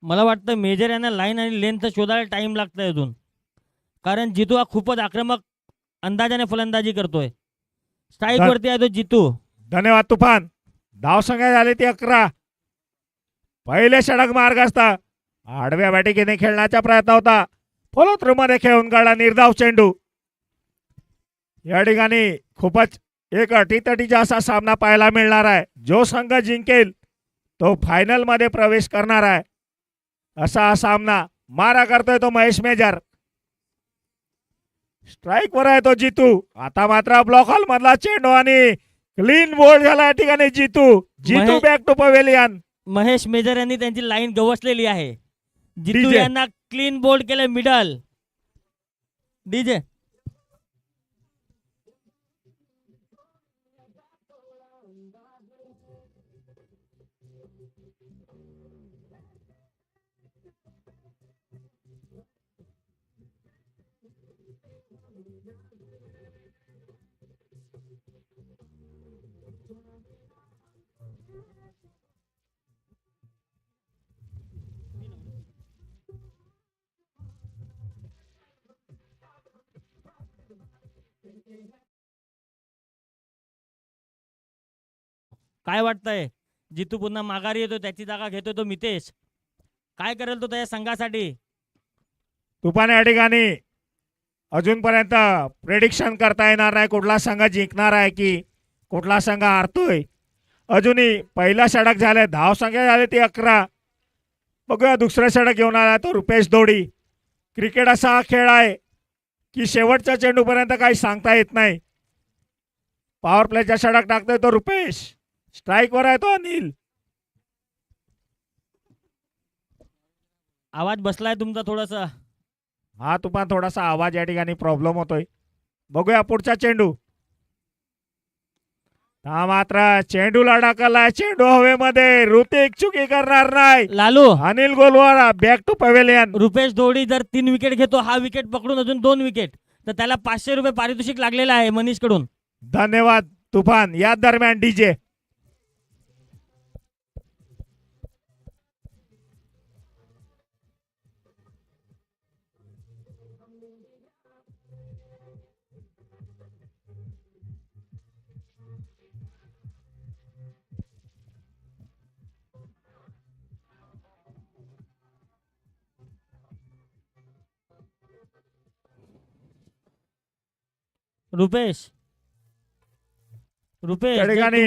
मला वाटतं मेजर यांना लाईन आणि लेंथ शोधायला टाइम लागतोय अजून, कारण जितू हा खूपच आक्रमक अंदाजाने फलंदाजी करतोय. स्ट्राईक ध- वरती आहे तो जितू. धन्यवाद तुफान. धावसंख्या झाली ती 11. पहिले षटक मार्ग असता आडव्या बॅटिंगने खेळण्याचा प्रयत्न होता. फॉलो थ्रू मध्ये खेळून काढला निर्धाव चेंडू. या ठिकाणी खूपच एक अटीतटीचा असा सामना पाहायला मिळणार आहे. जो संघ जिंकेल तो फायनल मध्ये प्रवेश करणार आहे. असा हा सामना. मारा करतोय तो महेश मेजर. स्ट्राईक वर आहे तो जितू. आता मात्र ब्लॉक हॉल मधला चेंडू आणि क्लीन बोल्ड झाला या ठिकाणी Jitu. Jitu back to pavilion. Mahesh Mejar यांनी त्यांची लाईन गवसलेली आहे. जितू DJ. यांना क्लीन बोल्ड केलं मिडल. डीजे काय वाटतंय? जितू पुन्हा माघारी येतो, त्याची जागा घेतो तो मितेश. काय करेल तो त्या संघासाठी? तुफान या ठिकाणी अजूनपर्यंत प्रेडिक्शन करता येणार नाही कुठला संघ जिंकणार आहे की कुठला संघ हारतोय. अजूनही पहिला षटक झाले. धाव संख्या झाली ती 11. बघूया दुसरा षटक घेऊन आला तो रुपेश दोडी. क्रिकेट असा हा खेळ आहे की शेवटच्या चेंडूपर्यंत काही सांगता येत नाही. पॉवर प्लेचा षटक टाकतोय तो रुपेश. स्ट्राईक वर आहे तो अनिल. आवाज बसलाय तुमचा थोडासा. हा तुफान थोडासा आवाज या ठिकाणी प्रॉब्लेम होतोय. बघूया पुढचा चेंडू. हा मात्र चेंडूला टाकलाय. चेंडू हवेमध्ये. ऋतिक चुकी करणार नाही. Lalu, Anil Golwara back to pavilion. Rupesh Dodi जर 3 विकेट घेतो, हा विकेट पकडून अजून 2 विकेट, तर त्याला 500 रुपये पारितोषिक लागलेलं आहे मनीष कडून. धन्यवाद तुफान. या दरम्यान डीजे. रुपेश त्या जर ठिकाणी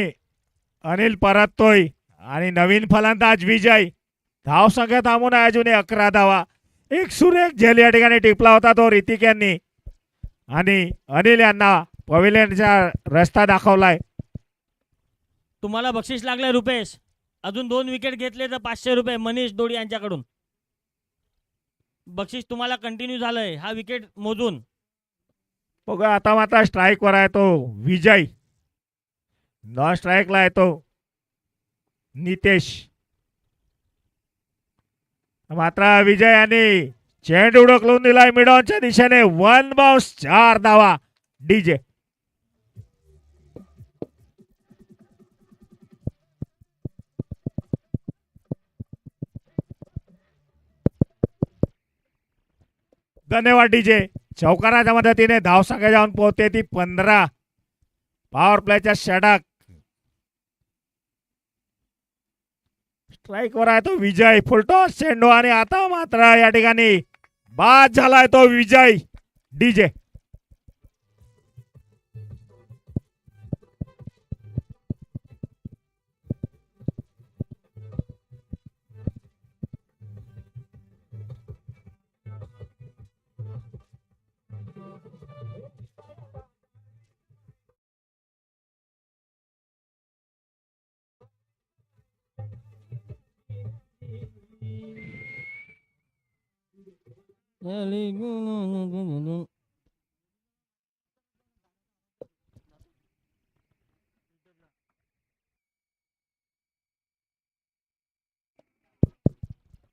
अनिल परततोय आणि नवीन फलंदाज विजय. धाव संख्या थांबून आहे अजून 11 धावा. एक सुरेख झेल या ठिकाणी टिपला होता तो ऋतिक यांनी आणि अनिल यांना पवेलियनचा रस्ता दाखवलाय. तुम्हाला बक्षीस लागलंय रुपेश. अजून 2 विकेट घेतले तर 500 रुपये मनीष दोडी यांच्याकडून बक्षीस तुम्हाला कंटिन्यू झालंय हा विकेट मोजून. बघा आता मात्र स्ट्राईक वर आहे तो विजय. नॉन स्ट्राईकला आहे तो नितेश. मात्र विजय यांनी चेंडू उडकलून दिलाय मिडॉनच्या दिशेने. 1 बाउन्स 4 धावा. डीजे. धन्यवाद डीजे. चौकाराच्या मदतीने धाव संख्या जाऊन पोहोचते ती 15. पॉवर प्लेच्या षटक. स्ट्राईक वर आहे तो विजय. फुलटॉस चेंडू आणि आता मात्र या ठिकाणी बाद झालाय तो विजय. डीजे.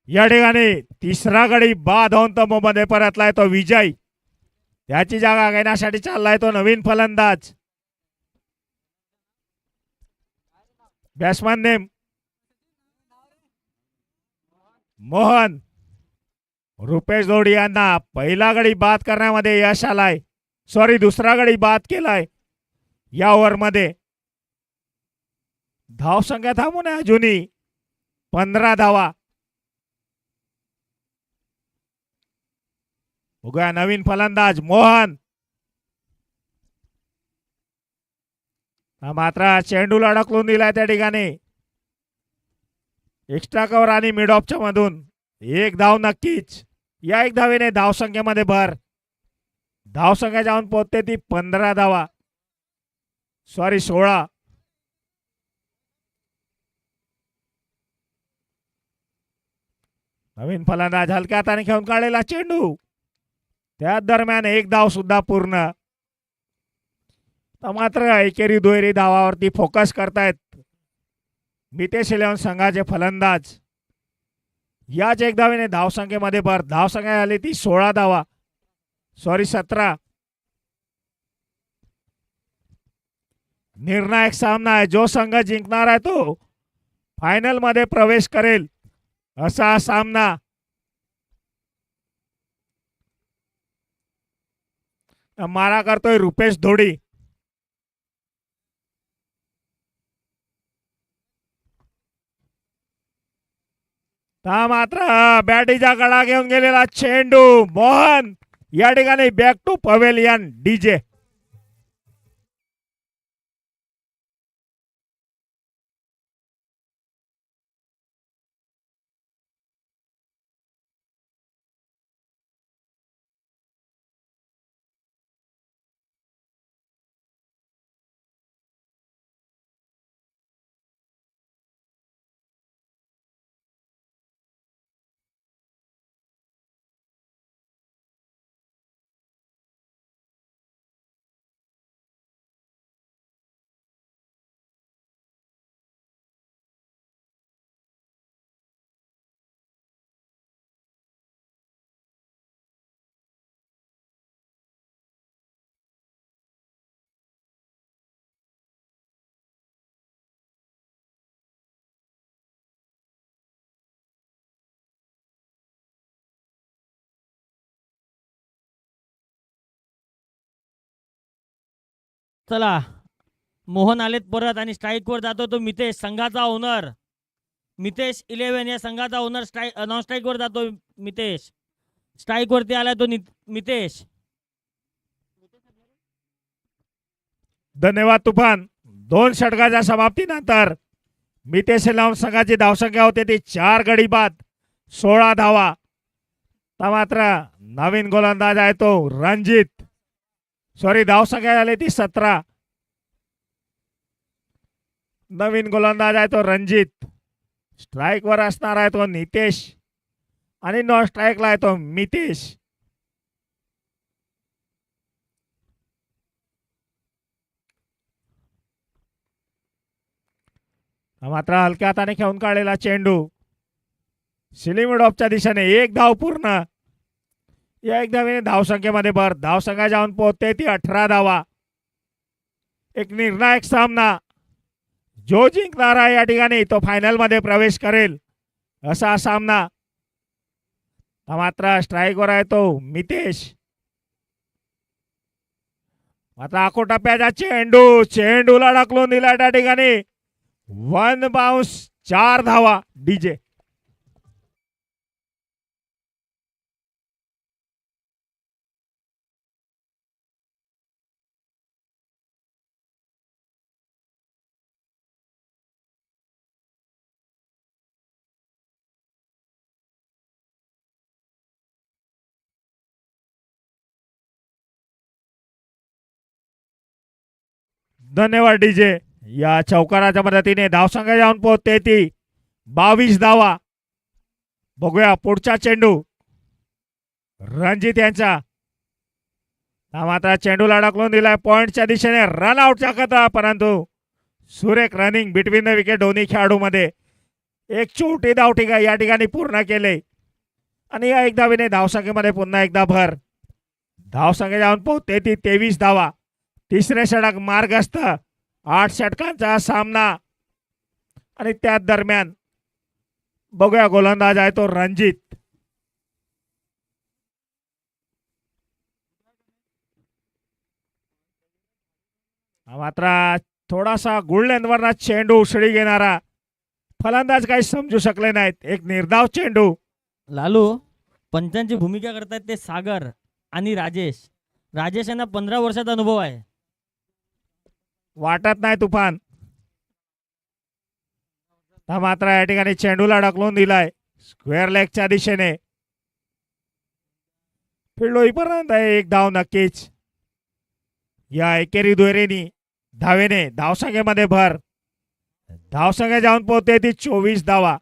या ठिकाणी तिसरा गडी बाद होऊन मध्ये परतलाय तो विजय. त्याची जागा घेण्यासाठी चाललाय तो नवीन फलंदाज. बॅट्समॅन नेम मोहन रुपेश जोडी यांना पहिला गडी बाद करण्यामध्ये यश आलाय. दुसरा गडी बाद केलाय या ओव्हरमध्ये. धावसंख्या थांबून आहे अजूनही 15 धावा. बघूया नवीन फलंदाज मोहन. मात्र चेंडूला अडकलून दिलाय त्या ठिकाणी. एक्स्ट्रा कव्हर आणि मिड ऑफच्या मधून एक धाव नक्कीच. या एक धावेने धावसंख्येमध्ये भर. धावसंख्या जाऊन पोहोचते ती 15 धावा 16. नवीन फलंदाज हलक्या हाताने खेळून काढलेला चेंडू. त्या दरम्यान एक धाव सुद्धा पूर्ण. मात्र एकेरी दुहेरी धावावरती फोकस करतायत मितेश 11 संघाचे फलंदाज. याच एक धावेने धावसंख्येमध्ये भर. धावसंख्या झाली ती 16 धावा 17. निर्णायक सामना आहे. जो संघ जिंकणार आहे तो फायनल मध्ये प्रवेश करेल असा सामना. मारा करतोय रुपेश धोडी. मात्र बॅटीचा गळा घेऊन गेलेला चेंडू. मोहन या ठिकाणी बॅक टू पवेलियन. डीजे चला मोहन आलेत परत आणि स्ट्राईकवर जातो तो मितेश संघाचा ओनर. मितेश 11 या संघाचा ओनर नॉन स्ट्राईकवर जातो मितेश. स्ट्राईकवरती आला तो मितेश. धन्यवाद तुफान. 2 षटकाच्या समाप्तीनंतर मितेश 11 संघाची धावसंख्या होते ती 4 गडी बाद 16 धावा. मात्र नवीन गोलंदाज आहे तो रणजित. धावसंख्या झाली ती 17. नवीन गोलंदाज आहे तो रणजित. स्ट्राईक वर असणार आहे तो नितेश आणि नॉन स्ट्राईकला आहे तो मितेश. मात्र हलक्या हाताने खेळून काढलेला चेंडू. सिलिमिड ऑफच्या दिशेने एक धाव पूर्ण. या एक धावेने धावसंख्येमध्ये भर. धावसंख्या जाऊन पोहोचते ती 18 धावा. एक निर्णायक सामना. जो जिंकणार आहे या ठिकाणी तो फायनल मध्ये प्रवेश करेल असा सामना. मात्र स्ट्राईकवर आहे तो मितेश. मात्र आकोटप्प्याचा चेंडू. चेंडूला ढकलून दिला त्या ठिकाणी. 1 बाउन्स 4 धावा. डीजे धन्यवाद डीजे. या चौकाराच्या मदतीने धावसंख्या जाऊन पोहोचते ती 22 धावा. बघूया पुढचा चेंडू रणजित यांचा. मात्र चेंडूला ढकलून दिलाय पॉइंटच्या दिशेने. रन आउटचा खतरा परंतु सुरेख रनिंग बिटवीन द विकेट दोन्ही खेळाडूमध्ये. एक छोटी धावठिका या ठिकाणी पूर्ण केले आणि या एक धावेने धावसंख्येमध्ये पुन्हा एकदा भर. धावसंख्या जाऊन पोहोचते ती 23 धावा. तिसरे षटक मार्गस्थ. 8 षटकांचा सामना आणि त्या दरम्यान बघूया गोलंदाज आहे तो रणजित. मात्र थोडासा गुळ लेंथवरना चेंडू उसळी घेणारा फलंदाज काही समजू शकले नाहीत. एक निर्धाव चेंडू. लालू, पंचांची भूमिका करतायत ते सागर आणि राजेश. राजेश यांना 15 वर्षाचा अनुभव आहे. वाटत नाही तुफान. मात्र या ठिकाणी चेंडूला ढकलून दिलाय स्क्वेअर लेगच्या दिशेने. फील्ड होईपर्यंत एक धाव नक्कीच. या एकेरी दुहेरीनी धावेने धावसंख्येमध्ये भर. धावसंख्या जाऊन पोहोचते ती 24 धावा.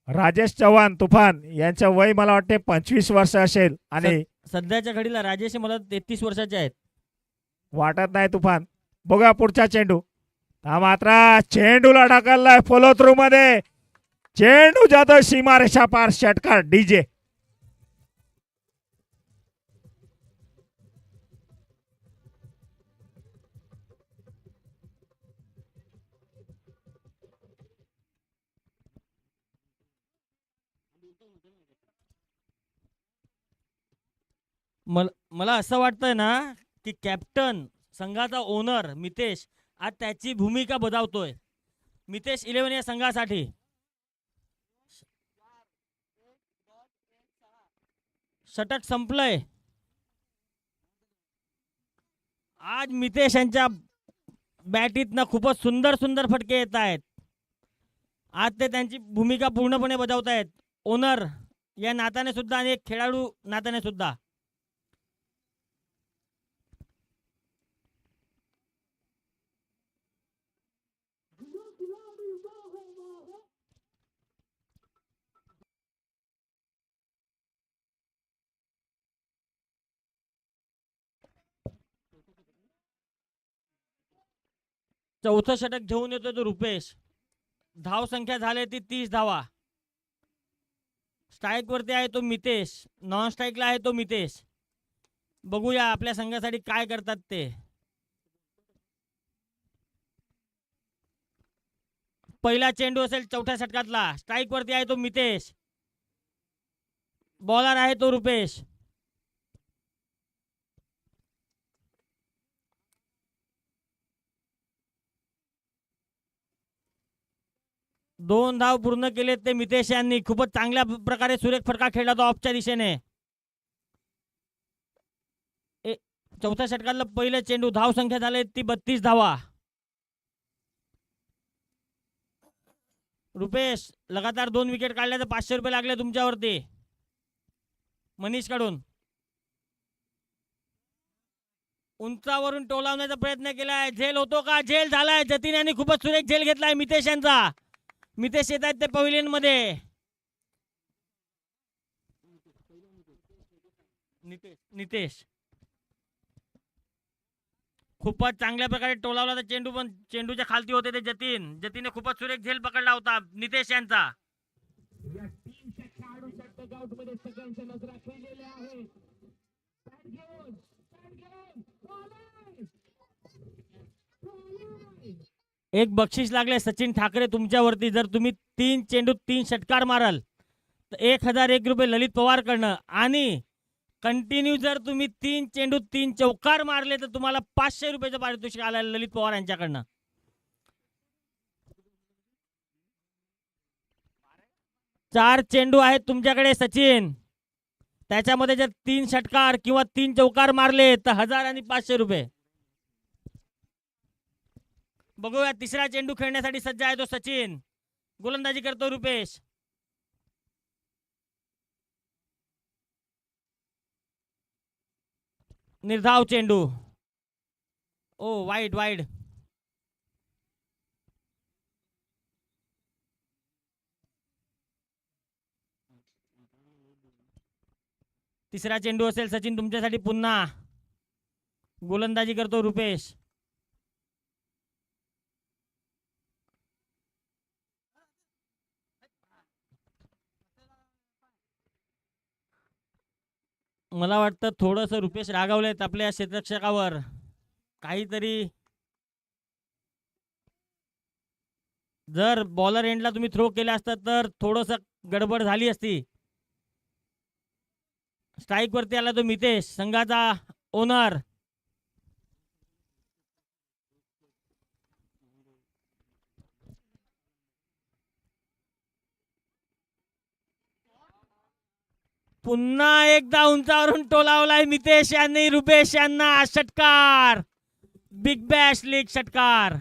राजेश चव्हाण तुफान यांचं वय मला वाटते 25 वर्ष असेल आणि सध्याच्या घडीला राजेश मला 33 वर्षाचे आहेत. वाटत नाही तुफान. बघूया पुढचा चेंडू. मात्र चेंडूला ढकललाय फॉलो थ्रू मध्ये. चेंडू जातो सीमारेषा पार. षटकार डीजे. मला असं वाटतंय ना की कॅप्टन संघाचा ओनर मितेश आज त्याची भूमिका बजावतोय. मितेश 11 या संघासाठी. षटक संपलंय. आज मितेश यांच्या बॅटीतनं खूपच सुंदर सुंदर फटके येत आहेत. आज ते त्यांची भूमिका पूर्णपणे बजावत आहेत. ओनर या नात्याने सुद्धा आणि एक खेळाडू नात्याने सुद्धा. चौथं षटक घेऊन येतो तो रुपेश. धाव संख्या झाली ती 30 धावा. स्ट्राईक वरती आहे तो मितेश. नॉन स्ट्राईकला आहे तो मितेश. बघूया आपल्या संघासाठी काय करतात ते. पहिला चेंडू असेल चौथ्या षटकातला. स्ट्राईक वरती आहे तो मितेश. बॉलर आहे तो रुपेश. दोन धाव पूर्ण केले ते मितेश यांनी. खूपच चांगल्या प्रकारे सुरेख फटका खेळला तो ऑफच्या दिशेने. चौथ्या षटकातलं पहिलं चेंडू. धाव संख्या झाली ती 32 धावा. रुपेश लगातार 2 विकेट काढल्या तर 500 रुपये लागले तुमच्यावरती मनीष कडून. उंचावरून टोलावण्याचा प्रयत्न केलाय. झेल होतो का? झेल झालाय. जतीन यांनी खूपच सुरेख झेल घेतलाय मितेश यांचा. मितेश येत आहेत ते पवेलियन मध्ये. नितेश खूपच चांगल्या प्रकारे टोलावला तर चेंडू, पण चेंडूच्या खालती होते ते जतीन. जतीनने खूपच सुरेख झेल पकडला होता नितेश यांचा. एक बक्षीस लागले सचिन ठाकरे तुमच्यावरती. जर तुम्ही 3 चेंडू 3 षटकार माराल तर 1001 रुपये ललित पवार कडनं. आणि कंटिन्यू जर तुम्ही 3 चेंडू 3 चौकार मारले तर तुम्हाला 500 रुपयाचं पारितोषिक आलं ललित पवार यांच्याकडनं. 4 चेंडू आहेत तुमच्याकडे सचिन. त्याच्यामध्ये जर 3 षटकार किंवा 3 चौकार मारले तर 1000 आणि 500 रुपये. बघूया तिसरा चेंडू खेळण्यासाठी सज्ज आहे तो सचिन. गोलंदाजी करतो रुपेश. निर्धाव चेंडू. ओ वाईड वाईड. तिसरा चेंडू असेल सचिन तुमच्यासाठी पुन्हा. गोलंदाजी करतो रुपेश. मला वाटतं थोडंसं रुपेश रागावलेत आपल्या क्षेत्ररक्षकावर. काहीतरी जर बॉलर एंडला तुम्ही थ्रो केला असता तर थोडस गडबड झाली असती. स्ट्राईक वरती आला तो मितेश, संघाचा ओनर. पुन्हा एकदा उंचावरून टोलावलाय मितेश यांनी रुपेश यांना. षटकार, बिग बॅश लीग षटकार.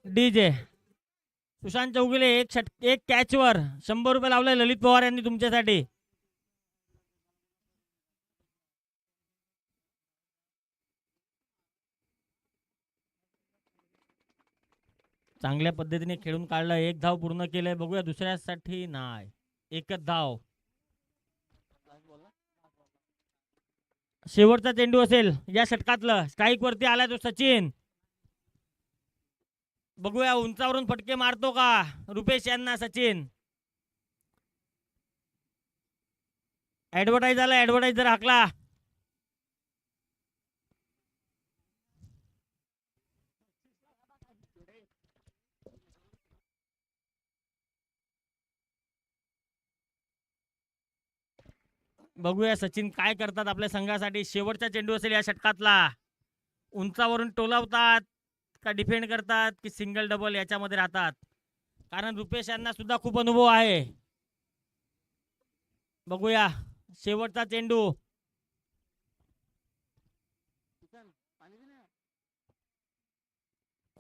डीजे सुशांत चौगुले एक कॅचवर 100 रुपये लावले ललित पवार यांनी तुमच्यासाठी. चांगल्या पद्धतीने खेळून काढलं. एक धाव पूर्ण केलंय. बघूया दुसऱ्यासाठी. नाही, एकच धाव. शेवटचा चेंडू असेल या षटकातलं. स्ट्राईक वरती आलाय तो सचिन. बघूया उंचावरून फटके मारतो का रुपेश यांना सचिन. ऍडव्हर्टाईज आला, ऍडव्हर्टाईज जर हाकला. बघूया सचिन काय करतात आपल्या संघासाठी. शेवटचा चेंडू असेल या षटकातला. उंचावरून टोलावतात का डिफेंड करतात की सिंगल डबल याच्यामध्ये राहतात, कारण रुपेश यांना सुद्धा खूप अनुभव आहे. बघूया शेवटचा चेंडू.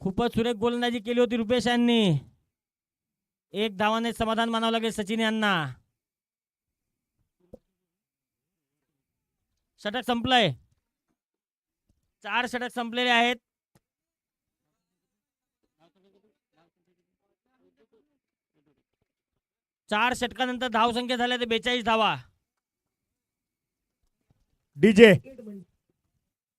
खूपच सुरेख गोलंदाजी केली होती रुपेश यांनी. एक धावाने समाधान मानावं लागेल सचिन यांना. षटक संपलंय. 4 षटक संपलेले आहेत. चार षटकानंतर धावसंख्या झाल्या ते 42 धावा. डीजे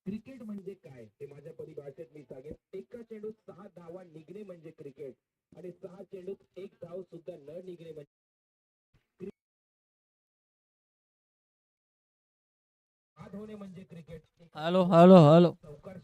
क्रिकेट म्हणजे काय हे माझ्या परिभाषेत मी सांगेन. एका चेंडूत 6 धावा निघणे म्हणजे क्रिकेट, आणि 6 चेंडूत 1 धाव सुद्धा न निघणे म्हणजे बाद होणे म्हणजे क्रिकेट. Hello hello hello. चौकार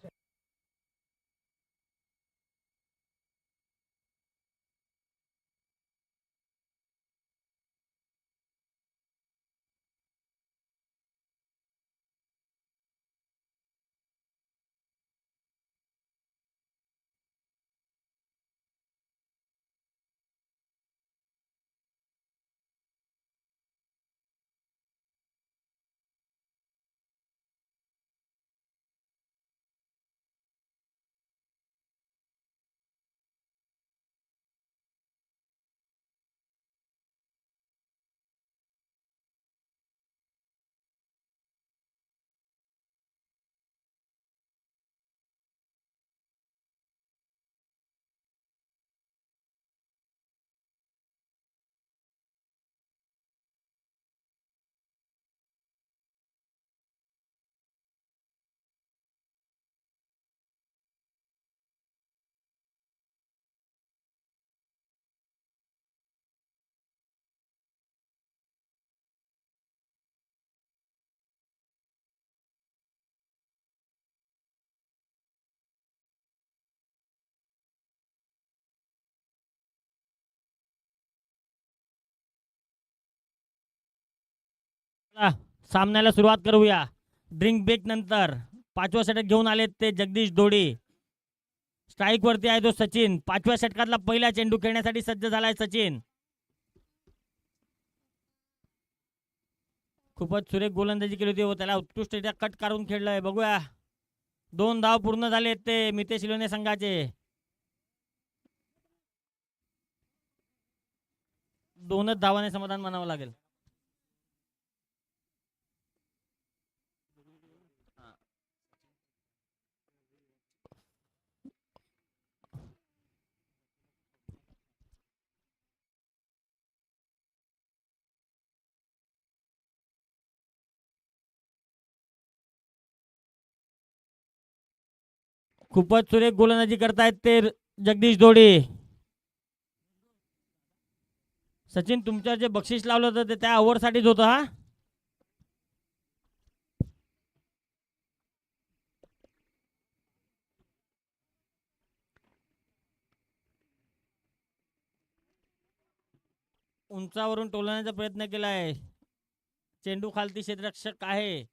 सामन्याला सुरुवात करूया. ड्रिंक ब्रेक नंतर 5व्या षटक घेऊन आले ते जगदीश दोडी. स्ट्राईक वरती आहे तो सचिन. 5व्या षटकातला पहिला चेंडू खेळण्यासाठी सज्ज झालाय सचिन. खूपच सुरेख गोलंदाजी केली होती व त्याला उत्कृष्टरित्या कट काढून खेळलंय. बघूया 2 धाव पूर्ण झाले ते मितेश इलोने संघाचे. 2च धावाने समाधान मानावं लागेल. खूपच सुरेख गोलंदाजी करतायत ते जगदीश दोडी. सचिन तुमच्यावर जे बक्षीस लावलं होतं ते त्या ओव्हरसाठीच होतं. हा उंचावरून टोलवण्याचा प्रयत्न केलाय. चेंडू खालती क्षेत्ररक्षक आहे.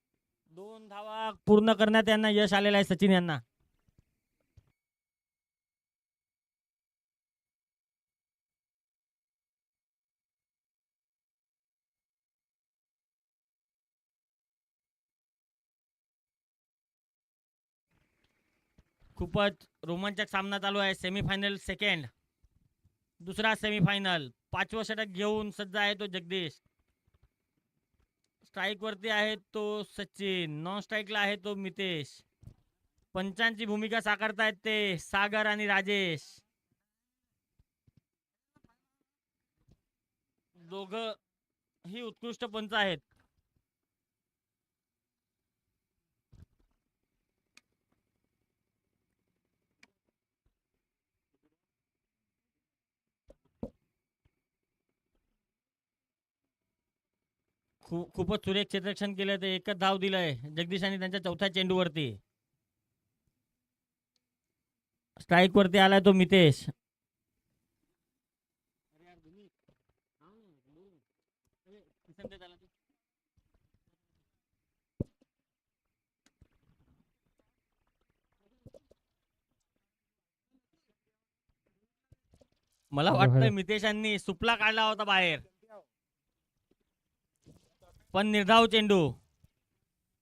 2 धावा पूर्ण करण्यात यांना यश आलेलं आहे सचिन यांना. खूपच रोमांचक सामना चालू आहे. सेमीफायनल सेकंड, दुसरा सेमीफायनल. 5वं षटक घेऊन सज्ज आहे तो जगदीश. स्ट्राईक वरती आहे तो सचिन, नॉन स्ट्राईकला आहे तो मितेश. पंचांची भूमिका साकारतायत ते सागर आणि राजेश. दोघं ही उत्कृष्ट पंच आहेत. खूपच सुरेख क्षेत्ररक्षण केलं. ते एकच धाव दिलंय जगदीश आणि त्यांच्या चौथ्या चेंडूवरती. स्ट्राईक वरती आलाय तो मितेश. मला वाटतं मितेशांनी सुपला काढला होता बाहेर, पण निर्धाव चेंडू.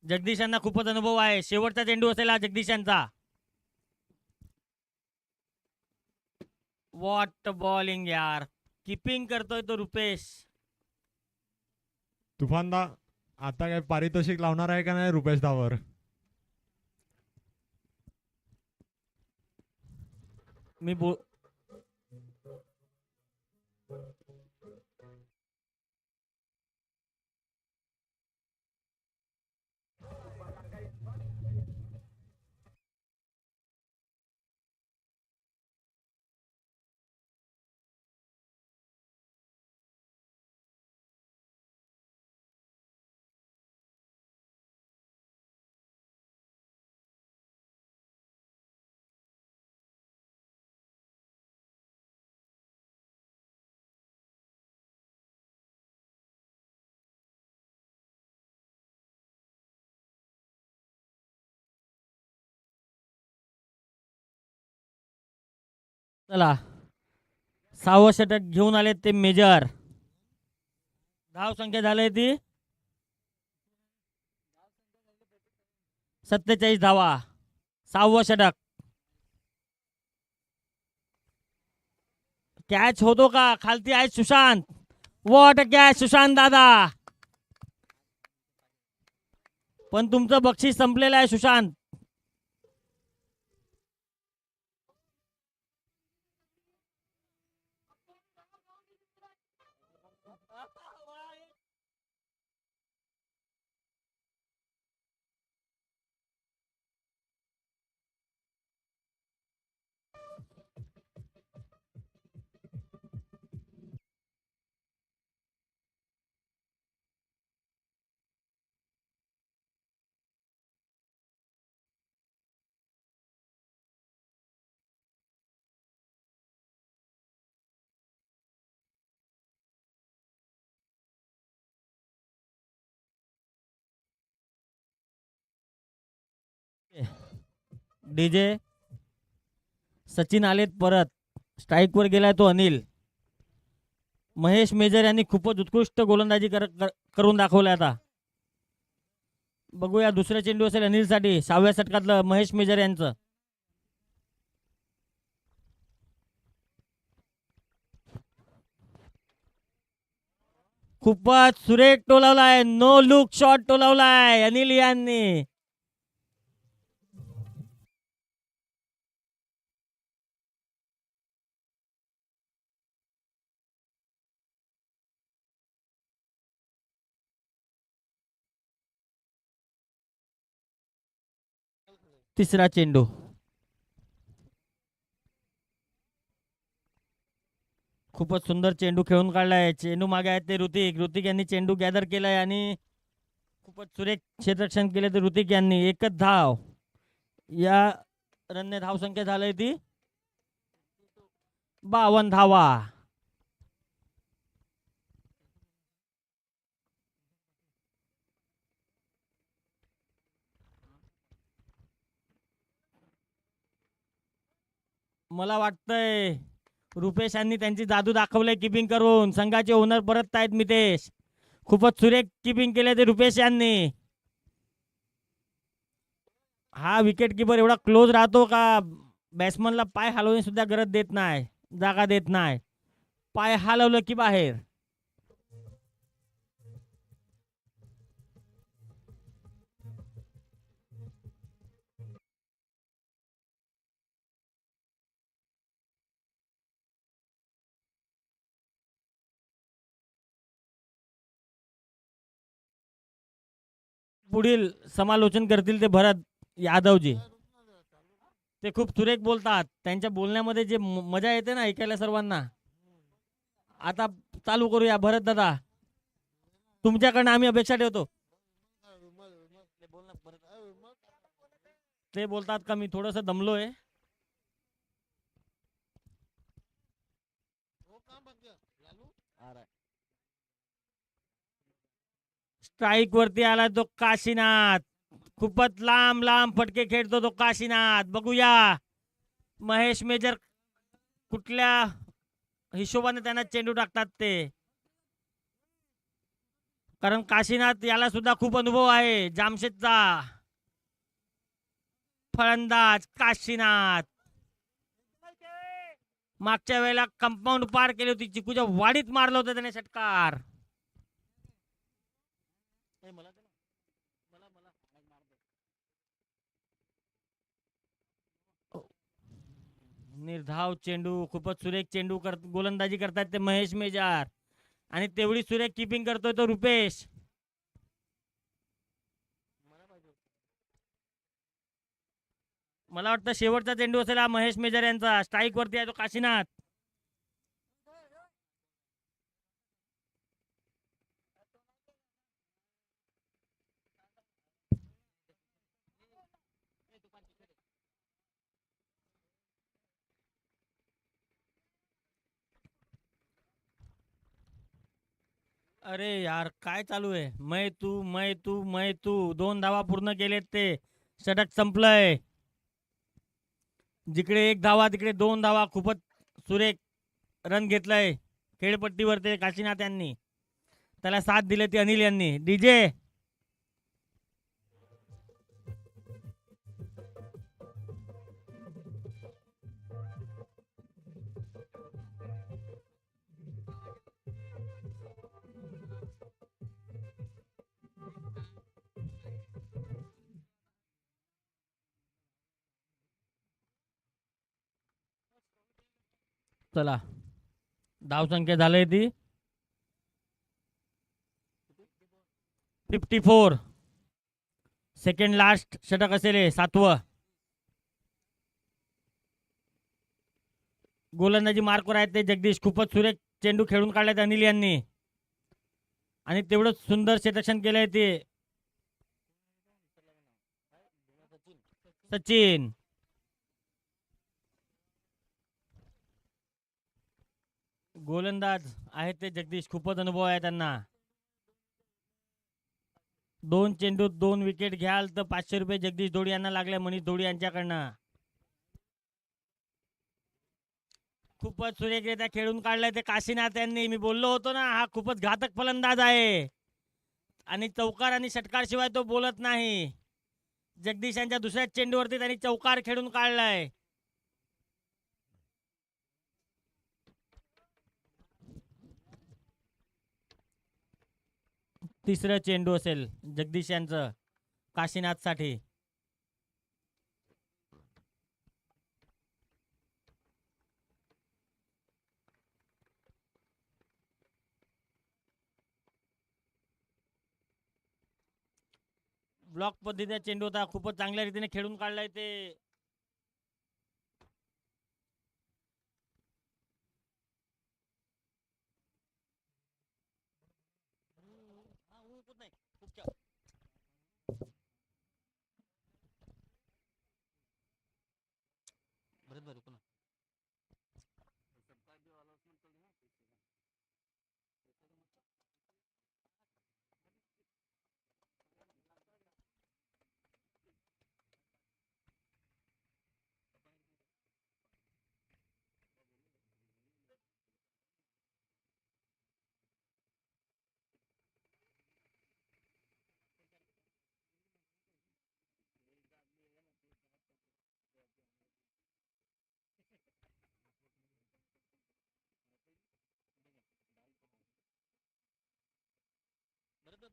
जगदीशांना खूपच अनुभव आहे. शेवटचा चेंडू असेल हा जगदीशांचा. वॉट बॉलिंग यार. किपिंग करतोय तो रुपेश. तुफानदा आता काय पारितोषिक लावणार आहे का नाही रुपेश दावर? मी चला 6वं षटक घेऊन आले ते मेजर. धाव संख्या झाली ती 47 धावा. 6वं षटक. कॅच होतो का? खालती आहे सुशांत. वॉट कॅच सुशांत दादा. पण तुमचं बक्षीस संपलेलं आहे सुशांत. डीजे सचिन आलेत परत. स्ट्राईक वर गेलाय तो अनिल. महेश मेजर यांनी खूपच उत्कृष्ट गोलंदाजी करून दाखवलं. आता बघूया दुसरा चेंडू असेल अनिलसाठी. 6व्या षटकातलं महेश मेजर यांचं. खूपच सुरेख टोलावलाय. नो लुक शॉट टोलावलाय अनिल यांनी. तिसरा चेंडू. खूपच सुंदर चेंडू खेळून काढलाय. चेंडू मागे आहेत ते ऋतिक. ऋतिक यांनी चेंडू गॅदर केलाय आणि खूपच सुरेख क्षेत्ररक्षण केले ते ऋतिक यांनी. एकच धाव. या रनने धाव संख्या झाली ती 52 धावा. मला वाटतंय रुपेश यांनी त्यांची जादू दाखवलंय किपिंग करून. संघाचे ओनर परत आहेत मितेश. खूपच सुरेख किपिंग केले ते रुपेश यांनी. हा विकेट किपर एवढा क्लोज राहतो का बॅट्समनला पाय हलवणे सुद्धा गरज देत नाही, जागा देत नाही. पाय हलवलं की बाहेर. पुढील समालोचन करतील ते भरत यादवजी. ते खूप सुरेख बोलतात. त्यांच्या बोलण्यामध्ये जे मजा येते ना ऐकायला सर्वांना. आता चालू करूया भरत दादा, तुमच्याकडनं आम्ही अपेक्षा ठेवतो. ते बोलतात का मी थोडस दमलोय. स्ट्राईक वरती आला तो काशीनाथ. खूपच लांब लांब फटके खेळतो तो काशीनाथ. बघूया महेश मेजर कुठल्या हिशोबाने त्यांना चेंडू टाकतात ते. कारण काशीनाथ याला सुद्धा खूप अनुभव आहे. जामशेदचा फलंदाज काशीनाथ मागच्या वेळेला कंपाऊंड पार केली होती. चिकूच्या वाडीत मारलं होतं त्याने षटकार. निर्धाव चेंडू. खूपच सुरेख चेंडू गोलंदाजी करतात ते महेश मेजर. आणि तेवढी सुरेख किपिंग करतोय तो रुपेश. मला वाटतं शेवटचा चेंडू असेल हा महेश मेजर यांचा. स्ट्राईक वरती आहे तो काशीनाथ. अरे यार काय चालू आहे. मैं तू 2 धावा पूर्ण केलेत ते. षटक संपलंय. जिकडे 1 धावा तिकडे 2 धावा. खूपच सुरेख रन घेतलंय खेळपट्टीवर ते काशीनाथ यांनी. त्याला साथ दिले ते अनिल यांनी. डीजे चला धावसंख्या झाली ती 54. सेकंड लास्ट षटक असेल 7वं. गोलंदाजी मार्कवर आहेत ते जगदीश. खूपच सुरेख चेंडू खेळून काढलेत अनिल यांनी. आणि तेवढंच सुंदर क्षेत्ररक्षण केलंय ते सचिन. गोलंदाज आहेत ते जगदीश. खूपच अनुभव आहे त्यांना. 2 चेंडूत 2 विकेट घ्याल तर 500 रुपये जगदीश धोडी यांना लागले मनीष धोडी यांच्याकडनं. खूपच सुरेखरित्या खेळून काढलाय ते काशीनाथ यांनी. मी बोललो होतो ना हा खूपच घातक फलंदाज आहे. आणि चौकार आणि षटकार शिवाय तो बोलत नाही. जगदीश यांच्या दुसऱ्याच चेंडूवरती त्यांनी चौकार खेळून काढलाय. तिसरं चेंडू असेल जगदीश यांचं काशीनाथ साठी. ब्लॉक पद्धतीचा चेंडू होता. खूपच चांगल्या रीतीने खेळून काढलाय ते.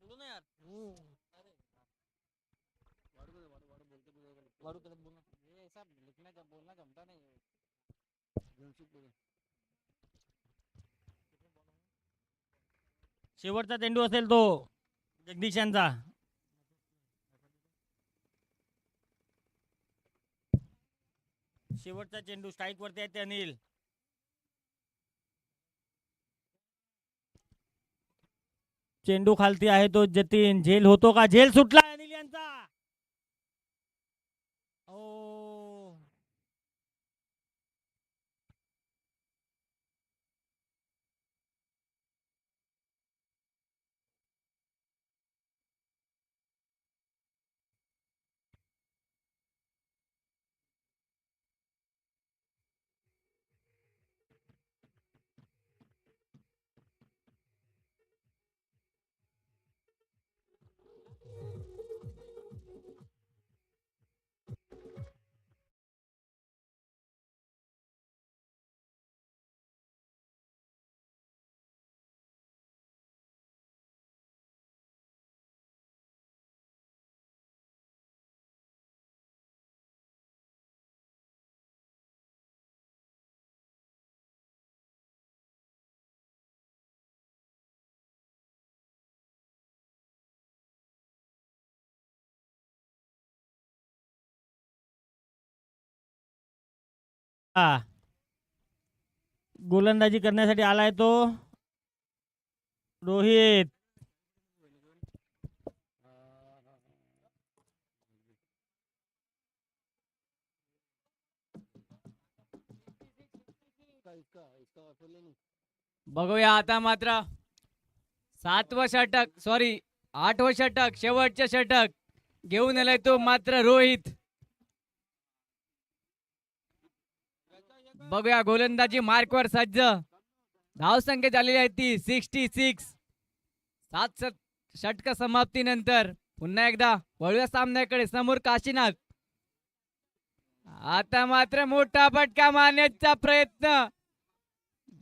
बोलू ना यार. वाढू त्याला बोल ना. शेवटचा चेंडू असेल तो जगदीश यांचा. शेवटचा चेंडू स्ट्राईक वरती आहे ते अनिल. चेंडू खालती आहे तो जतीन. झेल होतो का? झेल सुटला अनिल यांचा. ओ हा. गोलंदाजी करण्यासाठी आलाय तो रोहित. बघूया आता मात्र 7वं षटक, सॉरी 8वं षटक, शेवटचे षटक घेऊन आलाय तो मात्र रोहित. बघूया गोलंदाजी मार्कवर सज्ज. धावसंख्या झालेली आहे ती 66. 7 षटक समाप्तीनंतर पुन्हा एकदा वळूया सामन्याकडे. समोर काशीनाथ. आता मात्र मोठा फटका मारण्याचा प्रयत्न.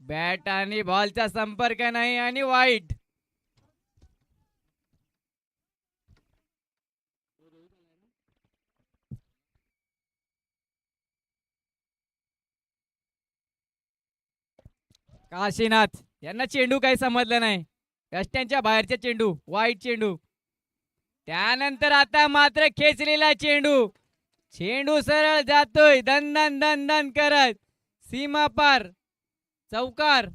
बॅट आणि बॉलचा संपर्क नाही आणि वाईट. काशीनाथ यांना चेंडू काही समजलं नाही. रस्त्यांच्या बाहेरचा चेंडू, वाईट चेंडू. त्यानंतर आता मात्र खेचलेला चेंडू. चेंडू सरळ जातोय दन दन दन दन करत सीमा पार. चौकार.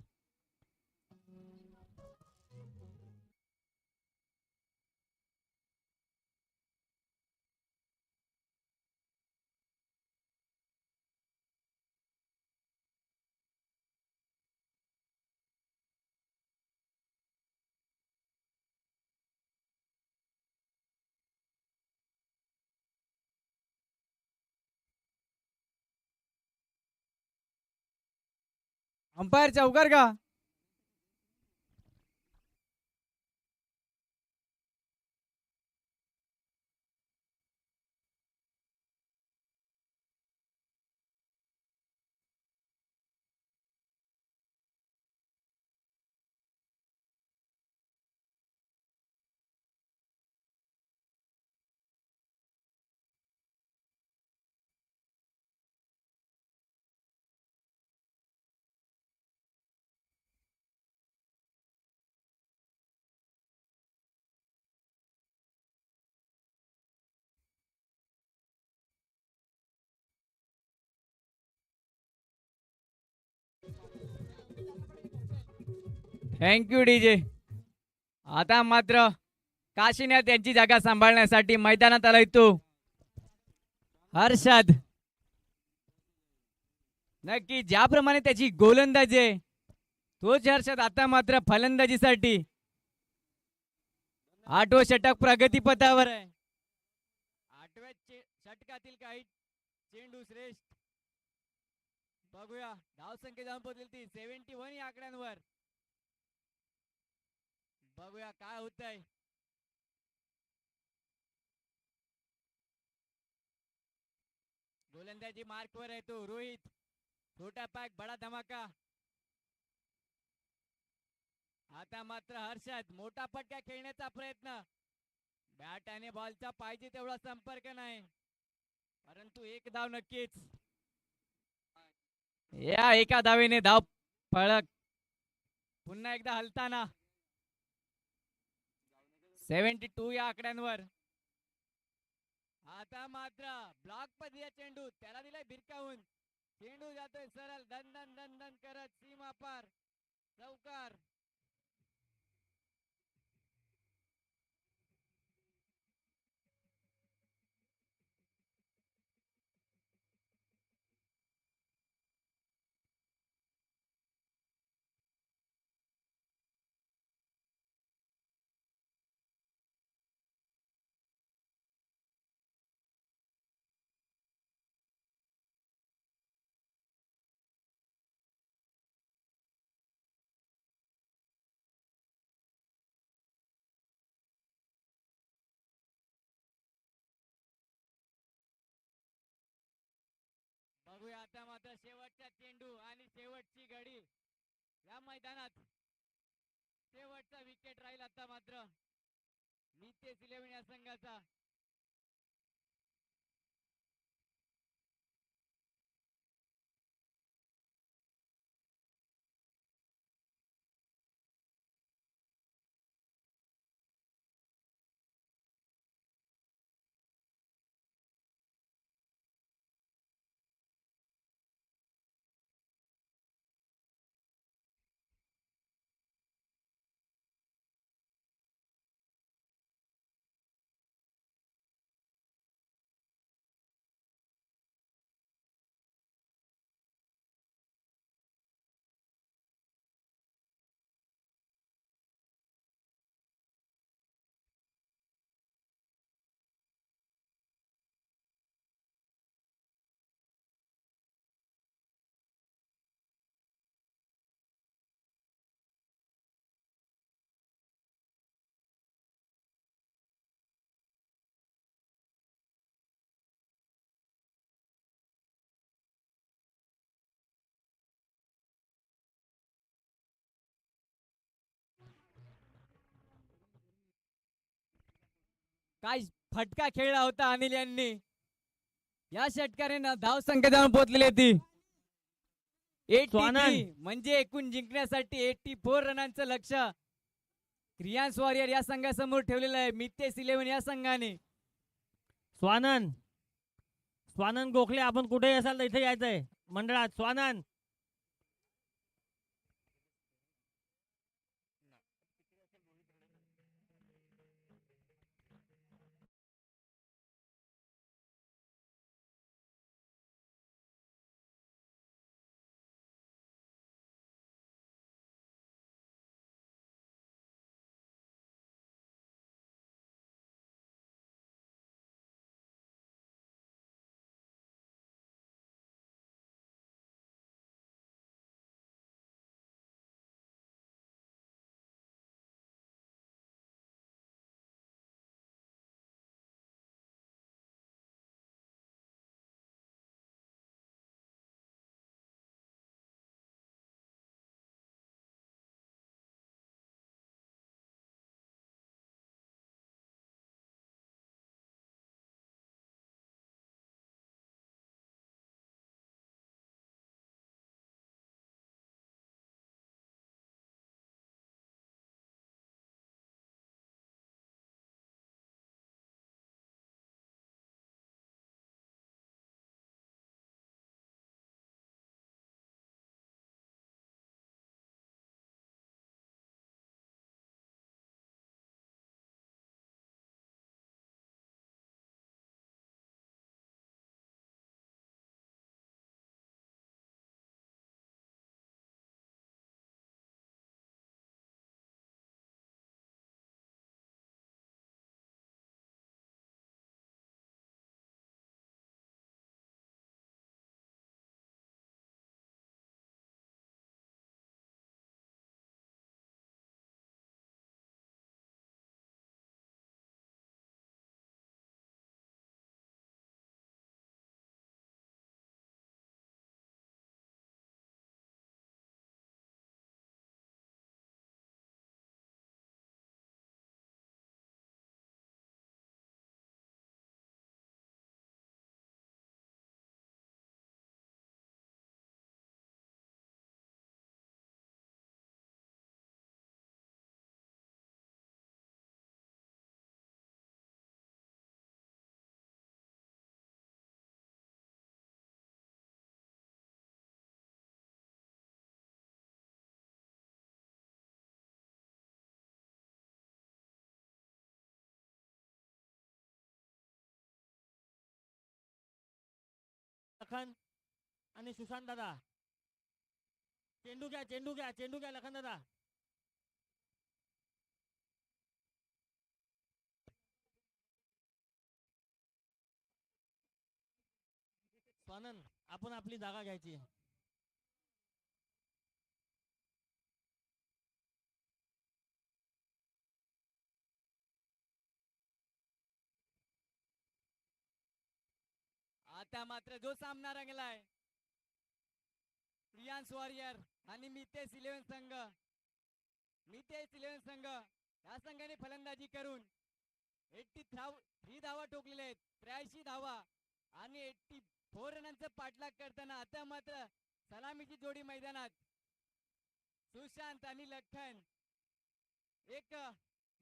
अंपायर चौकार का? Thank you DJ. आता मात्र काशीनाथ त्यांची जागा सांभाळण्यासाठी मैदानात आलाय तो हर्षद. नक्की ज्याप्रमाणे त्याची गोलंदाजी आहे तोच हर्षद आता मात्र फलंदाजीसाठी 8वं षटक प्रगतीपथावर आहे. 8व्या षटकातील काही चेंडू श्रेष्ठ. बघूया धावसंख्या जाऊन पोहोचली ती 71 या आकड्यांवर. बघूया काय होतंय. गोलंदाजी मार्कवर आहे तो रोहित. छोटा पॅक बडा धमाका. आता मात्र हर्षद मोठा पट्ट्या खेळण्याचा प्रयत्न. बॅट आणि बॉलचा पाहिजे तेवढा संपर्क नाही, परंतु एक धाव नक्कीच. या एका धावेने धाव फळक पुन्हा एकदा हलताना 72 या आकड्यांवर. आता मात्र ब्लॉक मध्ये चेंडू त्याला दिलाय भिरकावून. चेंडू जातोय सरळ दन दन दन दन करत सीमा पार चौकार. बघूया आता मात्र शेवटचा चेंडू आणि शेवटची घडी या मैदानात. शेवटचा विकेट राहील आता मात्र नितेश 11 या संघाचा. काय फटका खेळला होता अनिल यांनी. या षटकारांना धाव संख्या जाऊन पोहोचलेली ती 83, म्हणजे एकूण जिंकण्यासाठी 84 रनांचं लक्ष क्रियांस वॉरियर या संघासमोर ठेवलेलं आहे मितेश 11 या संघाने. स्वानंद स्वानंद गोखले, आपण कुठेही असाल तर इथे यायचंय मंडळात. स्वानंद लखन आणि सुशांत दादा. चेंडू घ्या, चेंडू घ्या, चेंडू घ्या लखन दादा. स्वानंद, आपण आपली जागा घ्यायची. आता मात्र जो सामना रंगलाय प्रियांश वॉरियर आणि मितेश 11 संघ. मितेश 11 संघ या संघाने फलंदाजी करून 83 धावा ठोकलेल्या आहेत, 83 धावा आणि 84 रनांचा पाठलाग करताना आता मात्र सलामीची जोडी मैदानात. सुशांत आणि लखन, एक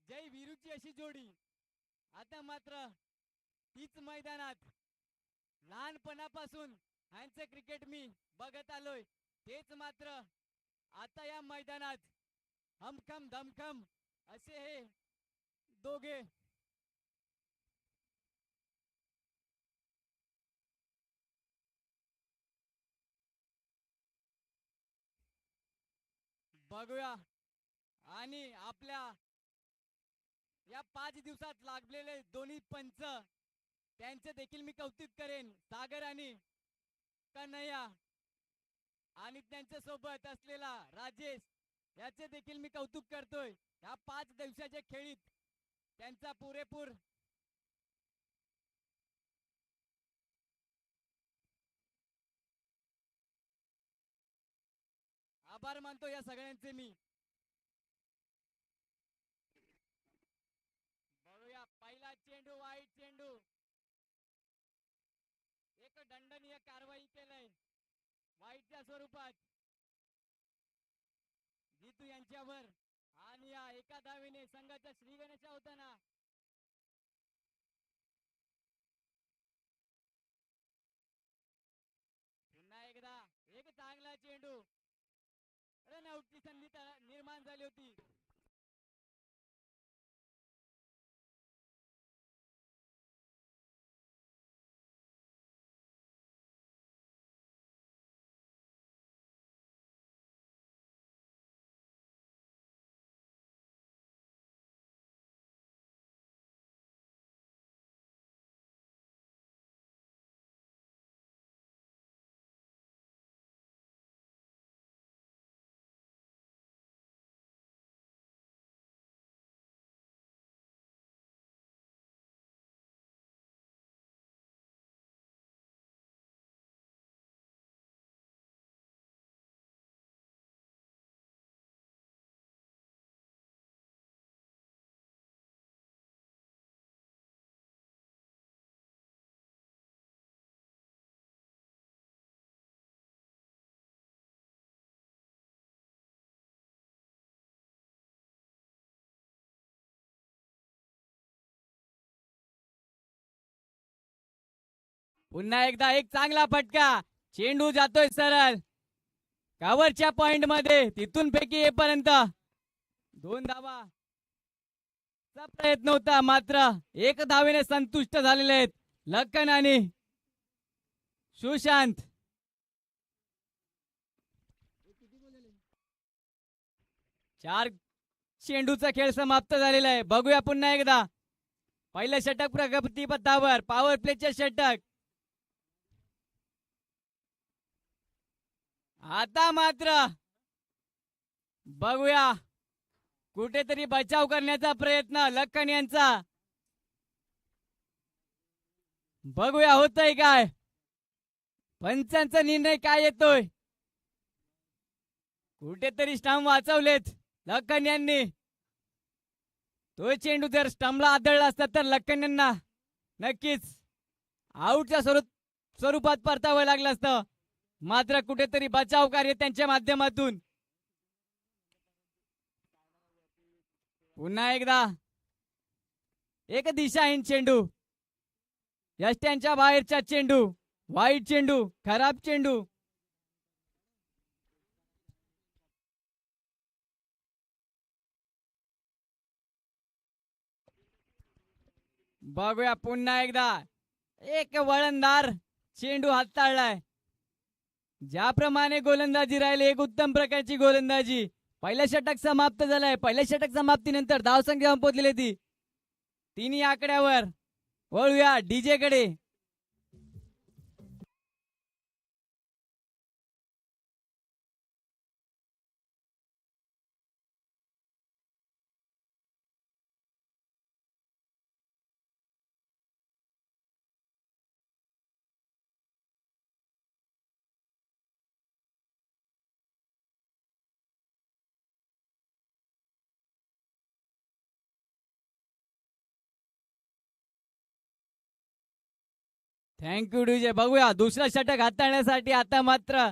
जय वीरूची अशी जोडी आता मात्र तीच मैदानात. लहानपणापासून ह्यांचं क्रिकेट मी बघत आलोय, तेच मात्र आता या मैदानात हमखम धमखम असे हे दोघे. बघूया आणि आपल्या या 5 दिवसात लागलेले दोन्ही पंच त्यांचे देखील मी कौतुक करेन. सागर आणि कन्हैया आणि त्यांच्या सोबत असलेला राजेश याचे देखील मी कौतुक करतोय. या 5 दिवसाच्या खेळीत त्यांचा पुरेपूर आभार मानतो या सगळ्यांचे मी. बघूया पहिला चेंडू, वाईट चेंडू. एक दंडनीय कारवाई केलंय वाईटच्या स्वरूपात जितू यांच्यावर. आणि या एका धावेने संघाचा श्री गणेशा होताना पुन्हा एकदा एक चांगला चेंडू. रनआउटची संधी निर्माण झाली होती. पुन्हा एकदा एक चांगला फटका. चेंडू जातोय सरळ कव्हरच्या पॉइंट मध्ये, तिथून पैकी येईपर्यंत 2 धावा चा प्रयत्न होता, मात्र 1 धावेने संतुष्ट झालेले आहेत लखन आणि सुशांत. चार चेंडूचा खेळ समाप्त झालेला आहे. बघूया पुन्हा एकदा पहिलं षटक प्रगती पथावर, पॉवर प्लेचे षटक. आता मात्र बघूया कुठेतरी बचाव करण्याचा प्रयत्न लखन यांचा. बघूया होतंय काय, पंचांचा निर्णय काय येतोय. कुठेतरी स्टंप वाचवलेत लखन यांनी. तो चेंडू जर स्टंपला आदळला असता तर लखन यांना नक्कीच आऊटच्या स्वरूपात परतावं लागलं असतं, मात्र कुठेतरी बचाव कार्य त्यांच्या माध्यमातून. पुन्हा एकदा एक दिशाहीन चेंडू, यष्ट्यांच्या बाहेरचा चेंडू, वाईट चेंडू, खराब चेंडू. बघूया पुन्हा एकदा एक वळणदार चेंडू हाताळलाय. ज्याप्रमाणे गोलंदाजी राहिली एक उत्तम प्रकारची गोलंदाजी. पहिलं षटक समाप्त झालंय. पहिल्या षटक समाप्तीनंतर धावसंख्या पोहोचलेली ती तिन्ही आकड्यावर. वळूया डीजे कडे. Thank you DJ. बघूया दुसरा षटक हाताळण्यासाठी आता मात्र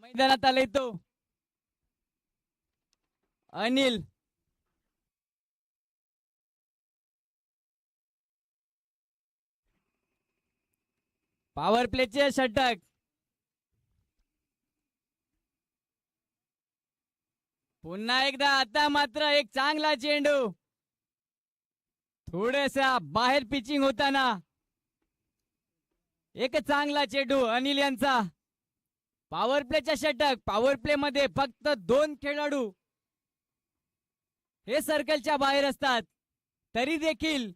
मैदानात आलाय तो अनिल. पॉवर प्लेचे षटक. पुन्हा एकदा आता मात्र एक चांगला चेंडू. थोडासा बाहेर पिचिंग होताना एक चांगला चेंडू अनिल यांचा. पॉवर प्लेच्या षटक. पॉवर प्ले मध्ये फक्त 2 खेळाडू हे सर्कलच्या बाहेर असतात. तरी देखील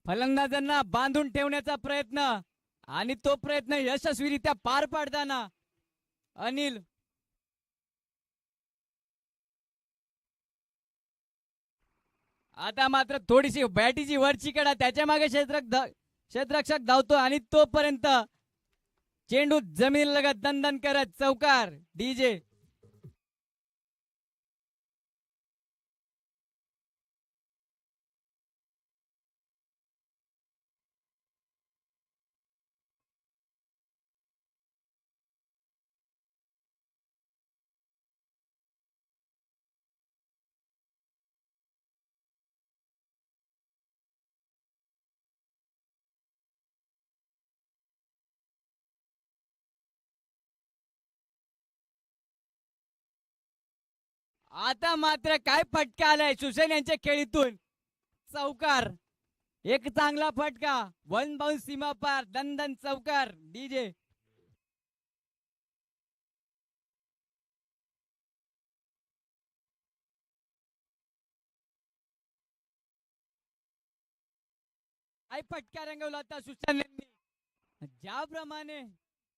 फलंदाजांना बांधून ठेवण्याचा प्रयत्न आणि तो प्रयत्न यशस्वीरित्या पार पाडताना अनिल. आता मात्र थोडीशी बॅटीची वरची कडा. त्याच्या मागे क्षेत्ररक्षक धावतो आणि तोपर्यंत चेंडू जमिनीलगत दणदण करत चौकार. डीजे. आता मात्र काय फटका आलाय सुसेन यांच्या खेळीतून. चौकार. एक चांगला फटका. 1 बाउन्स सीमा पार. दणदण चौकार. डीजे. काय फटका रंगवला होता सुसेन यांनी. ज्याप्रमाणे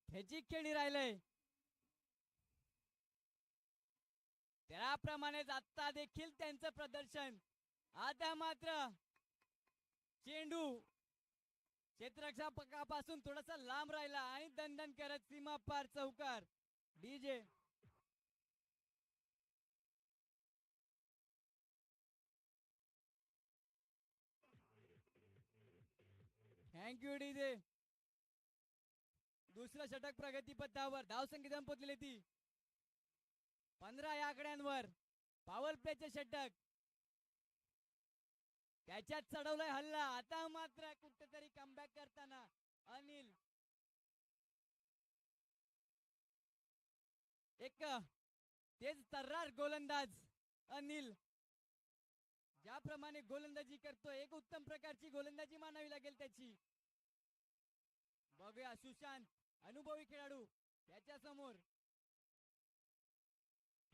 ह्याची खेळी राहिलंय त्याप्रमाणेच आता देखील त्यांचं प्रदर्शन. आता मात्र चेंडू क्षेत्ररक्षकापासून थोडासा लांब राहिला आणि दणदण करत सीमा पार चौकार. डीजे. Thank you DJ. दुसरं षटक प्रगतीपथावर. धावसंख्या पोहोचलेली ती 15 या आकड्यांवर. पॉवर प्लेचे षटक. त्याच्यात चढवलाय हल्ला. आता मात्र कुठेतरी कमबॅक करताना अनिल. एक तेच तर्रार गोलंदाज अनिल. ज्याप्रमाणे गोलंदाजी करतो एक उत्तम प्रकारची गोलंदाजी मानावी लागेल त्याची. बघूया सुशांत अनुभवी खेळाडू त्याच्या समोर.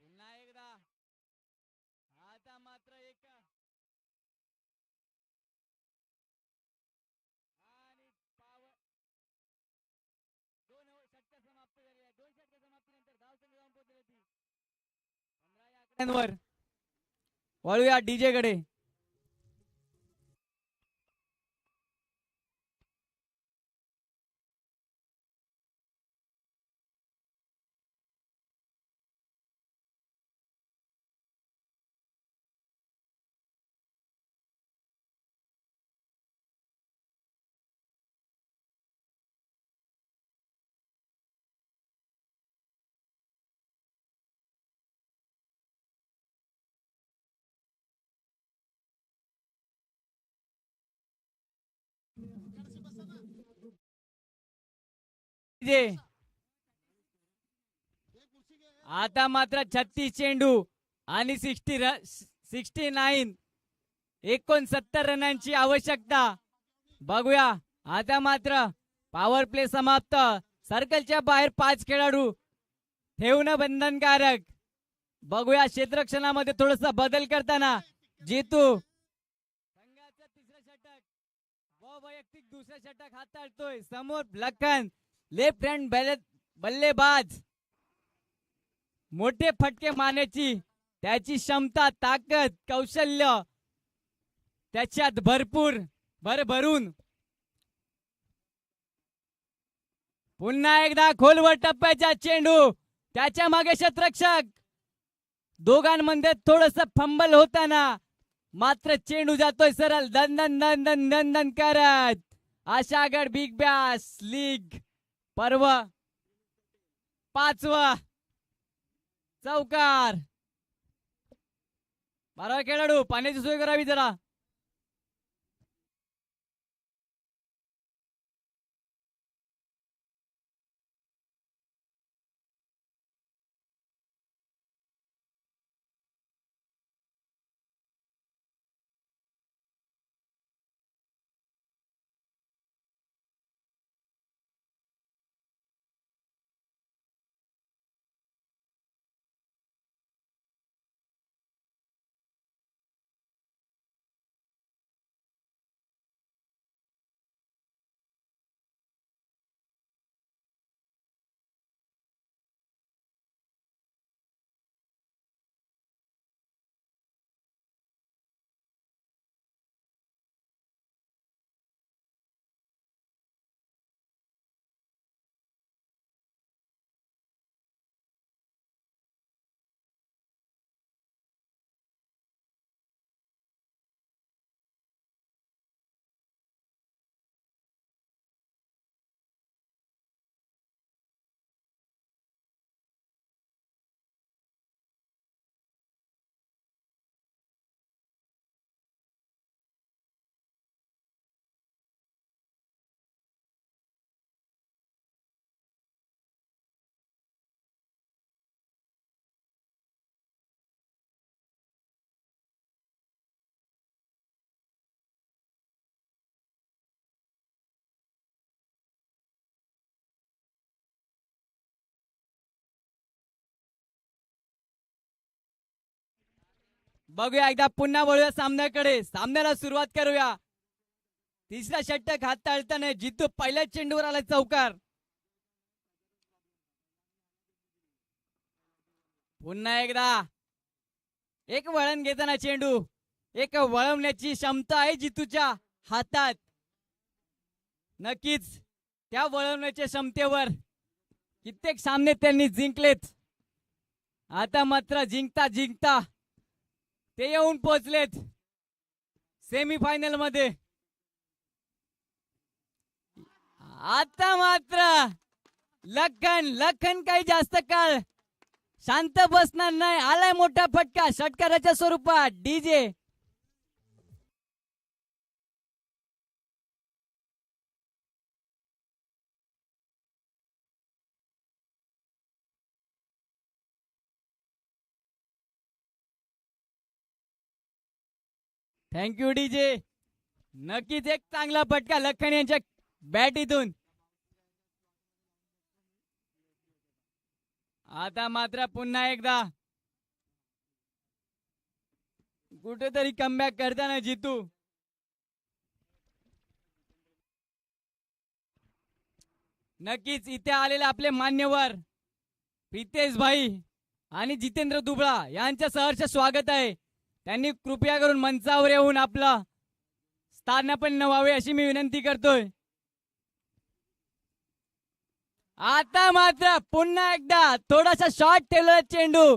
पुन्हा एकदा आता मात्र एक आणि पावर. 2 षटक समाप्त झाले. 2 षटक समाप्तीनंतर धावसंख्या जाऊन पोहोचली ती 15 या आकड्यांवर. वळूया डीजे कडे. आता मात्र 36 चेंडू आणि 69 69 रनांची आवश्यकता. बघूया आता मात्र पॉवर प्ले समाप्त. सर्कलच्या बाहेर 5 खेळाडू ठेवणं बंधनकारक. बघूया क्षेत्ररक्षणामध्ये थोडासा बदल करताना जितू संघाचं तिसरं षटक व वैयक्तिक दुसरं षटक हाताळतोय. समोर लखन लेफ्ट हँड बल्लेबाज. मोठे फटके मारण्याची त्याची क्षमता, ताकद, कौशल्य त्याच्यात भरभरून. पुन्हा एकदा खोलवर टप्प्याचा चेंडू. त्याच्या मागे क्षेत्ररक्षक. दोघांमध्ये थोडस फंबल होताना मात्र चेंडू जातोय सरळ दन करत. आशागड बिग बॅश लीग पर्व 5वा चौकार. 12 खेळाडू पाण्याची सोय करावी जरा. बघूया एकदा पुन्हा वळूया सामन्याकडे. सामन्याला सुरुवात करूया. तिसरा षटक हाताळताना जितू पहिल्या चेंडूवर आला चौकार. पुन्हा एकदा एक वळण घेताना चेंडू. एक वळवण्याची क्षमता आहे जितूच्या हातात. नक्कीच त्या वळवण्याच्या क्षमतेवर कित्येक सामने त्यांनी जिंकलेत. आता मात्र जिंकता ते येऊन पोहोचलेत सेमीफायनल मध्ये. आता मात्र लखन काही जास्त काळ शांत बसणार नाही. आलाय मोठा फटका षटकाराच्या स्वरूपात. DJ thank you DJ. नक्कीच एक चांगला फटका लखन यांच्या बॅटीतून. आता मात्र पुन्हा एकदा कुठेतरी कमबॅक करताना जितू. नक्कीच इथे आलेले आपले मान्यवर प्रितेश भाई आणि जितेंद्र दुबळा यांचं सहर्ष स्वागत आहे. त्यांनी कृपया करून मंचावर येऊन आपला स्थानापन्न व्हावे अशी मी विनंती करतोय. आता मात्र पुन्हा एकदा थोडासा शॉर्ट ठेवला चेंडू.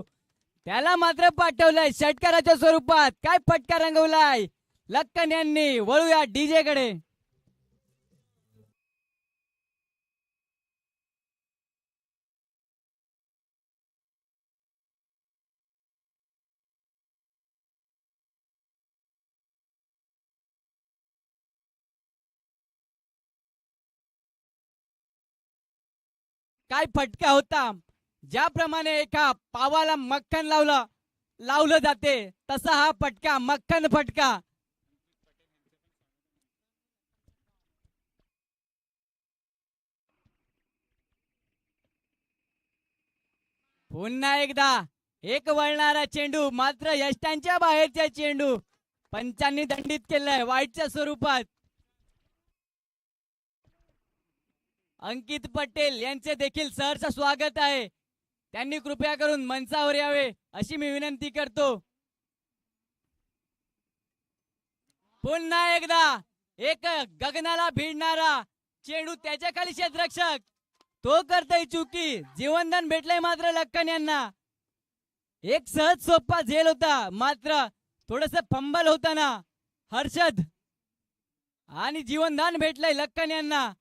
त्याला मात्र पाठवलाय षटकाराच्या स्वरूपात. काय फटका रंगवलाय लखन यांनी. वळूया डीजे कडे. काय फटका होता. ज्याप्रमाणे एका पावाला मक्खन लावलं जाते तसा हा फटका मक्खन फटका. पुन्हा एकदा एक वळणारा चेंडू, मात्र यष्टांच्या बाहेरचा चेंडू पंचांनी दंडित केलाय वाईटच्या स्वरूपात. अंकित पटेल यांचे देखील सहर्ष स्वागत आहे. त्यांनी कृपया करून मंचावर यावे अशी मी विनंती करतो. पुन्हा एकदा एक गगनाला भिडणारा चेंडू, त्याच्या खाली क्षेत्ररक्षक, तो करतोय चुकी. जीवनदान भेटलंय मात्र लक्कन यांना. एक सहज सोपा झेल होता, मात्र थोडस फंबल होताना हर्षद आणि जीवनदान भेटलंय लक्कन यांना.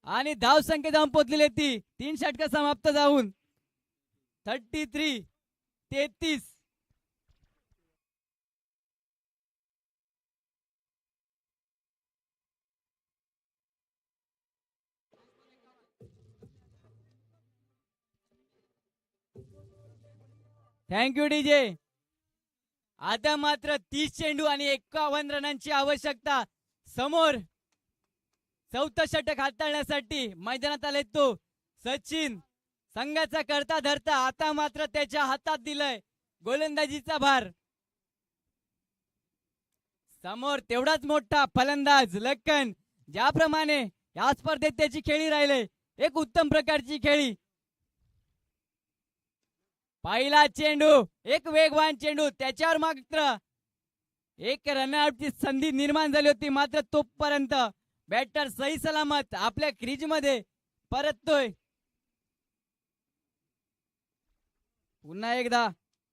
आणि धाव संख्या जाऊन पोचलेली ती 3 षटक समाप्त जाऊन 33-33. Thank you DJ. आता मात्र 30 चेंडू आणि 51 रनांची आवश्यकता. समोर चौथं षटक हाताळण्यासाठी मैदानात आले तो सचिन. संघाचा करता धरता आता मात्र त्याच्या हातात दिलंय गोलंदाजीचा भार. समोर तेवढाच मोठा फलंदाज लक्कन, ज्याप्रमाणे या स्पर्धेत त्याची खेळी राहिले, एक उत्तम प्रकारची खेळी. पहिला चेंडू, एक वेगवान चेंडू, त्याच्यावर मात्र एक रनआउटची संधी निर्माण झाली होती, मात्र तोपर्यंत बॅटर सही सलामत आपल्या क्रीज मध्ये परततोय. पुन्हा एकदा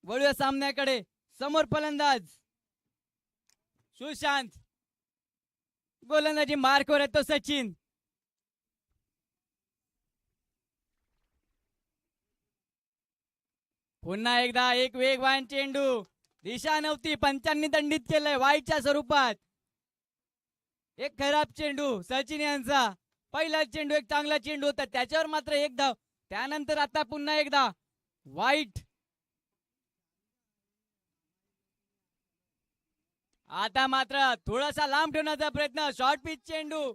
वळूया सामन्याकडे. समोर फलंदाज सुशांत, गोलंदाजी मार्कवर येतो सचिन. पुन्हा एकदा एक वेगवान चेंडू, दिशा नव्हती, पंचांनी दंडित केलंय वाईटच्या स्वरूपात. एक खराब चेंडू सचिन यांचा. पहिला चेंडू एक चांगला चेंडू होता, त्याच्यावर मात्र एक धाव. त्यानंतर आता पुन्हा एकदा वाईट. आता मात्र थोडासा लांब ठेवण्याचा प्रयत्न, शॉर्ट पिच चेंडू.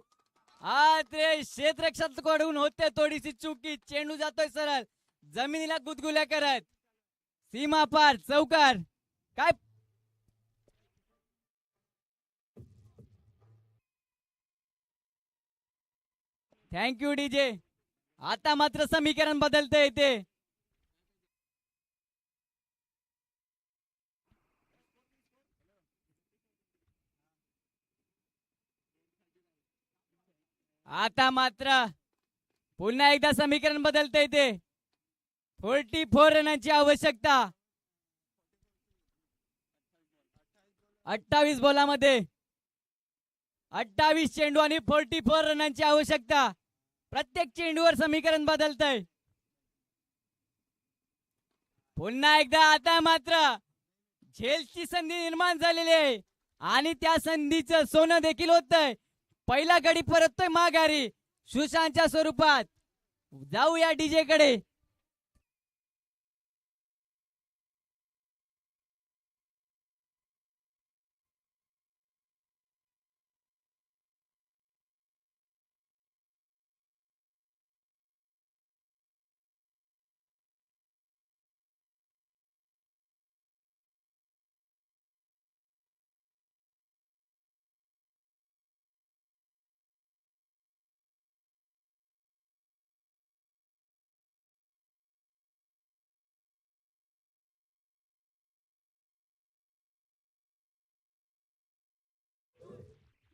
ते क्षेत्ररक्षकाकडून होते थोडीशी चुकी. चेंडू जातोय सरळ जमिनीला गुदगुल्या करत. सीमा पार चौकार. काय थँक्यू डीजे. आता मात्र समीकरण बदलता येते. आता मात्र पुन्हा एकदा समीकरण बदलता येते. 44 रनांची आवश्यकता. 28 बॉलामध्ये 28 चेंडू आणि 44 रनांची आवश्यकता. प्रत्येक चेंडूवर समीकरण बदलतंय. पुन्हा एकदा आता मात्र झेलची संधी निर्माण झालेली आहे आणि त्या संधीचं सोनं देखील होतंय. पहिला गडी परततोय माघारी सुशांतच्या स्वरूपात. जाऊया डीजे कडे.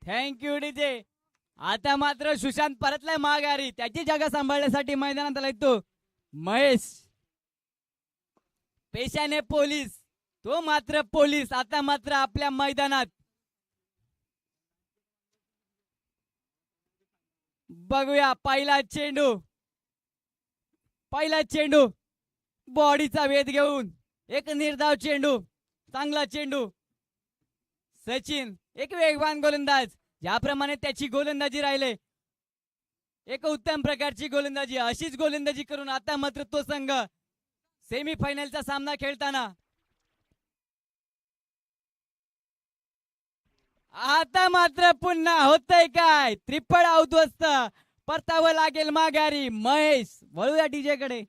Thank you DJ. आता मात्र सुशांत परतलाय माघारी. त्याची जागा सांभाळण्यासाठी मैदानात आलाय तो महेश. पेशाने पोलीस, तो मात्र पोलीस आता मात्र आपल्या मैदानात. बघूया पहिला चेंडू. पहिला चेंडू बॉडीचा वेध घेऊन एक निर्धाव चेंडू, चांगला चेंडू. सचिन एक वेगवान गोलंदाज, ज्याप्रमाणे त्याची गोलंदाजी राहिले, एक उत्तम प्रकारची गोलंदाजी. अशीच गोलंदाजी करून आता मात्र तो संघ सेमीफायनलचा सामना खेळताना. आता मात्र पुन्हा होतय काय, त्रिफळ उद्ध्वस्त. परतावं लागेल माघारी. महेश, वळूया डीजे कडे.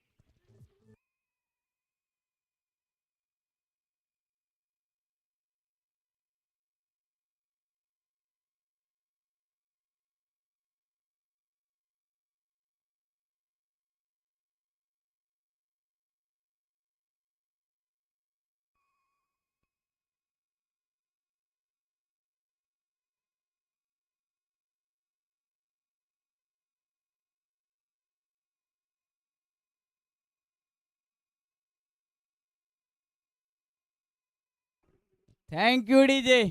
Thank you DJ.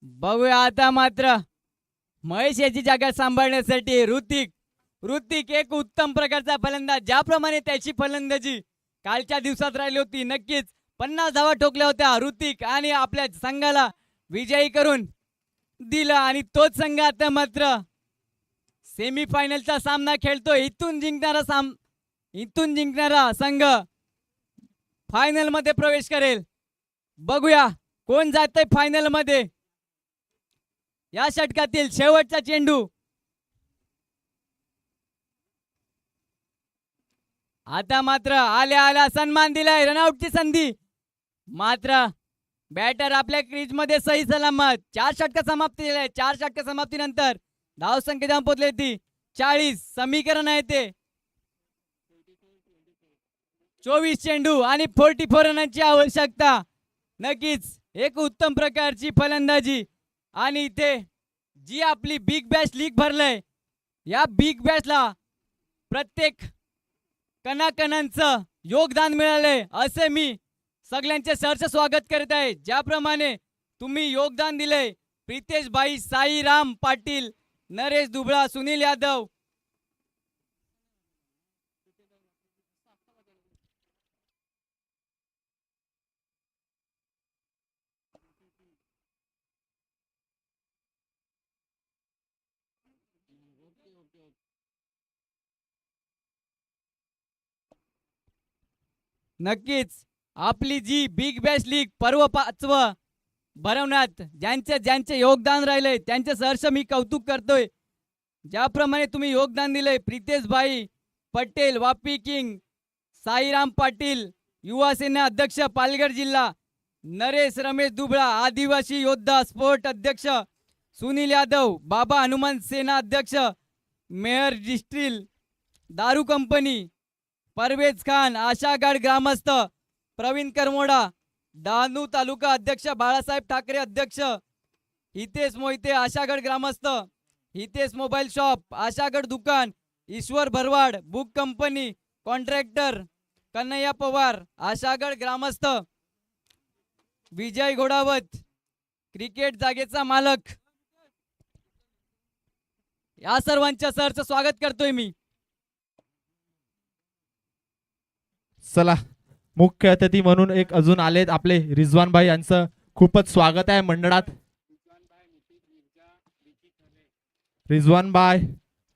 बघूया आता मात्र महेश याची जागा सांभाळण्यासाठी ऋतिक एक उत्तम प्रकारचा फलंदाज. ज्याप्रमाणे त्याची फलंदाजी कालच्या दिवसात राहिली होती, नक्कीच 50 धावा ठोकल्या होत्या ऋतिक आणि आपल्या संघाला विजयी करून दिलं. आणि तोच संघ आता मात्र सेमीफायनलचा सामना खेळतो. इथून जिंकणारा संघ फायनल मध्ये प्रवेश करेल. बघूया कोण जातंय फायनल मध्ये. या षटकातील शेवटचा चेंडू. आता मात्र आल्या सन्मान दिलाय, रनआउटची संधी. मात्र बॅटर आपल्या क्रीज मध्ये सही सलामत. 4 षटक समाप्ती दिले. 4 षटक समाप्तीनंतर धावसंख्या जाऊन पोहोचली ती 40. समीकरण आहे ते 24 चेंडू आणि 44 रनांची आवश्यकता. नक्कीच एक उत्तम प्रकारची फलंदाजी. आणि इथे जी आपली बिग बॅश लीग भरलंय, या बिग बॅशला प्रत्येक कणाकणांचं योगदान मिळालंय असे मी सगळ्यांचे सहर्ष स्वागत करत आहे. ज्याप्रमाणे तुम्ही योगदान दिले, प्रितेश भाई, साईराम पाटील, नरेश दुबळा, सुनील यादव, नक्कीच आपली जी बिग बॅश लीग पर्व 5 भरवण्यात ज्यांचे योगदान राहिले त्यांचे सहर्ष मी कौतुक करतोय. ज्याप्रमाणे तुम्ही योगदान दिले, प्रितेश भाई पटेल, वापी किंग, साईराम पाटील, युवा सेना अध्यक्ष पालघर जिल्हा, नरेश रमेश दुबळा, आदिवासी योद्धा स्पोर्ट अध्यक्ष सुनील यादव, बाबा हनुमान सेना अध्यक्ष, मेयर डिस्ट्रिल दारू कंपनी, परवेज खान, आशागड ग्रामस्थ प्रवीण करमोडा, डहाणू तालुका अध्यक्ष बाळासाहेब ठाकरे अध्यक्ष, हितेश मोहिते आशागड ग्रामस्थ, हितेश मोबाईल शॉप आशागड दुकान, Ishwar Bharwad book company contractor, Kanhaiya Pawar Ashagad ग्रामस्थ, विजय घोडावत क्रिकेट जागेचा मालक, या सर्वांच्या सहर्ष स्वागत करतोय मी. चला, मुख्य अतिथी म्हणून एक अजून आलेत आपले रिजवान भाई, यांचं खूपच स्वागत आहे मंडळात. रिजवान भाई,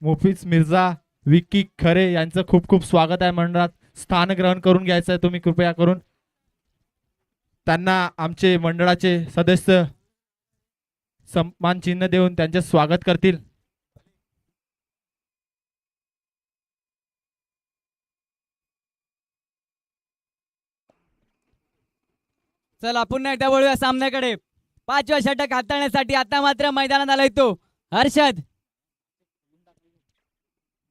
मुफीज मिर्झा, विक्की खरे यांचं खूप खूप स्वागत आहे मंडळात. स्थान ग्रहण करून घ्यायचं आहे तुम्ही कृपया करून. त्यांना आमचे मंडळाचे सदस्य सन्मान चिन्ह देऊन त्यांचे स्वागत करतील. चला पुन्हा एकदा वळूया सामन्याकडे. 5वा षटक हाताळण्यासाठी आता मात्र मैदानात आलाय तो हर्षद.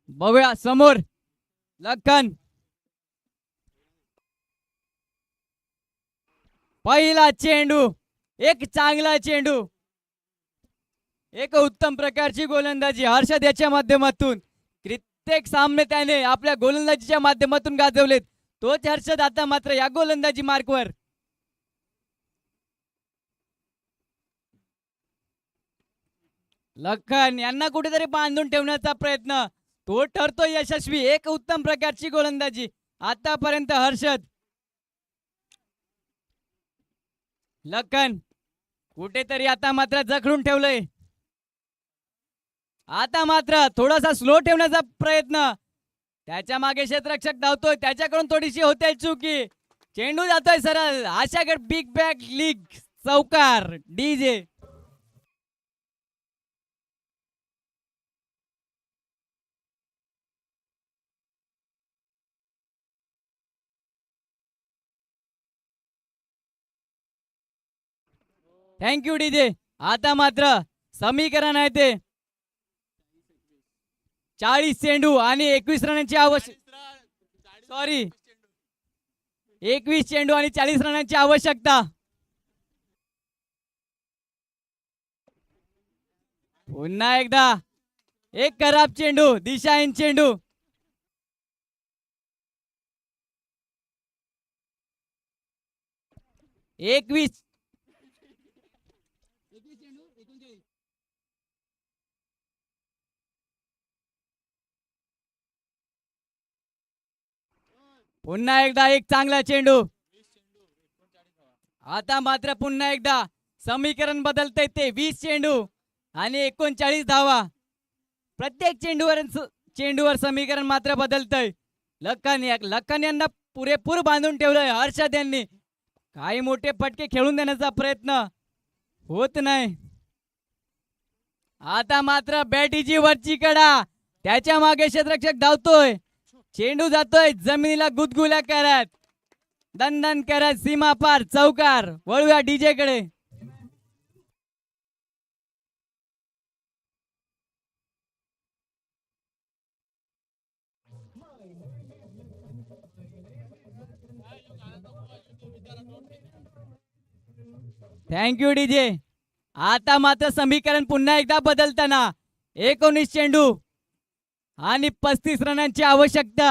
बघूया समोर लखन, पहिला चेंडू, एक चांगला चेंडू, एक उत्तम प्रकारची गोलंदाजी हर्षद याच्या माध्यमातून. प्रत्येक सामने त्याने आपल्या गोलंदाजीच्या माध्यमातून गाजवलेत. तोच हर्षद आता मात्र या गोलंदाजी मार्कवर. लखन यांना कुठेतरी बांधून ठेवण्याचा प्रयत्न, तो ठरतो यशस्वी. एक उत्तम प्रकारची गोलंदाजी आतापर्यंत हर्षद. लखन कुठेतरी आता मात्र जखडून ठेवलंय. आता मात्र थोडासा स्लो ठेवण्याचा प्रयत्न, त्याच्या मागे क्षेत्ररक्षक धावतोय, त्याच्याकडून थोडीशी होते चुकी. चेंडू जातोय सरळ. आशागड बिग बॅग लीग चौकार डीजे. Thank you DJ. आता मात्र समीकरण आहे ते 40 चेंडू आणि 21 रनांची सॉरी 21 चेंडू आणि 40 रनांची आवश्यकता. पुन्हा एकदा एक खराब चेंडू, दिशाहीन चेंडू. एकवीस पुन्हा एकदा एक चांगला चेंडू. आता मात्र पुन्हा एकदा समीकरण बदलतंय ते 20 चेंडू आणि 39 धावा. प्रत्येक चेंडूवर समीकरण मात्र बदलतंय. लखन यांना पुरेपूर बांधून ठेवलंय हर्षद यांनी. काही मोठे फटके खेळून देण्याचा प्रयत्न होत नाही. आता मात्र बॅटीची वरची कडा, त्याच्या मागे क्षेत्ररक्षक धावतोय. चेंडू जातोय जमिनीला गुदगुल्या करत, दणदण करत सीमा पार चौकार. वळूया डीजे कडे. Thank you DJ. आता मात्र समीकरण पुन्हा एकदा बदलताना 19 चेंडू आणि 35 रनांची आवश्यकता.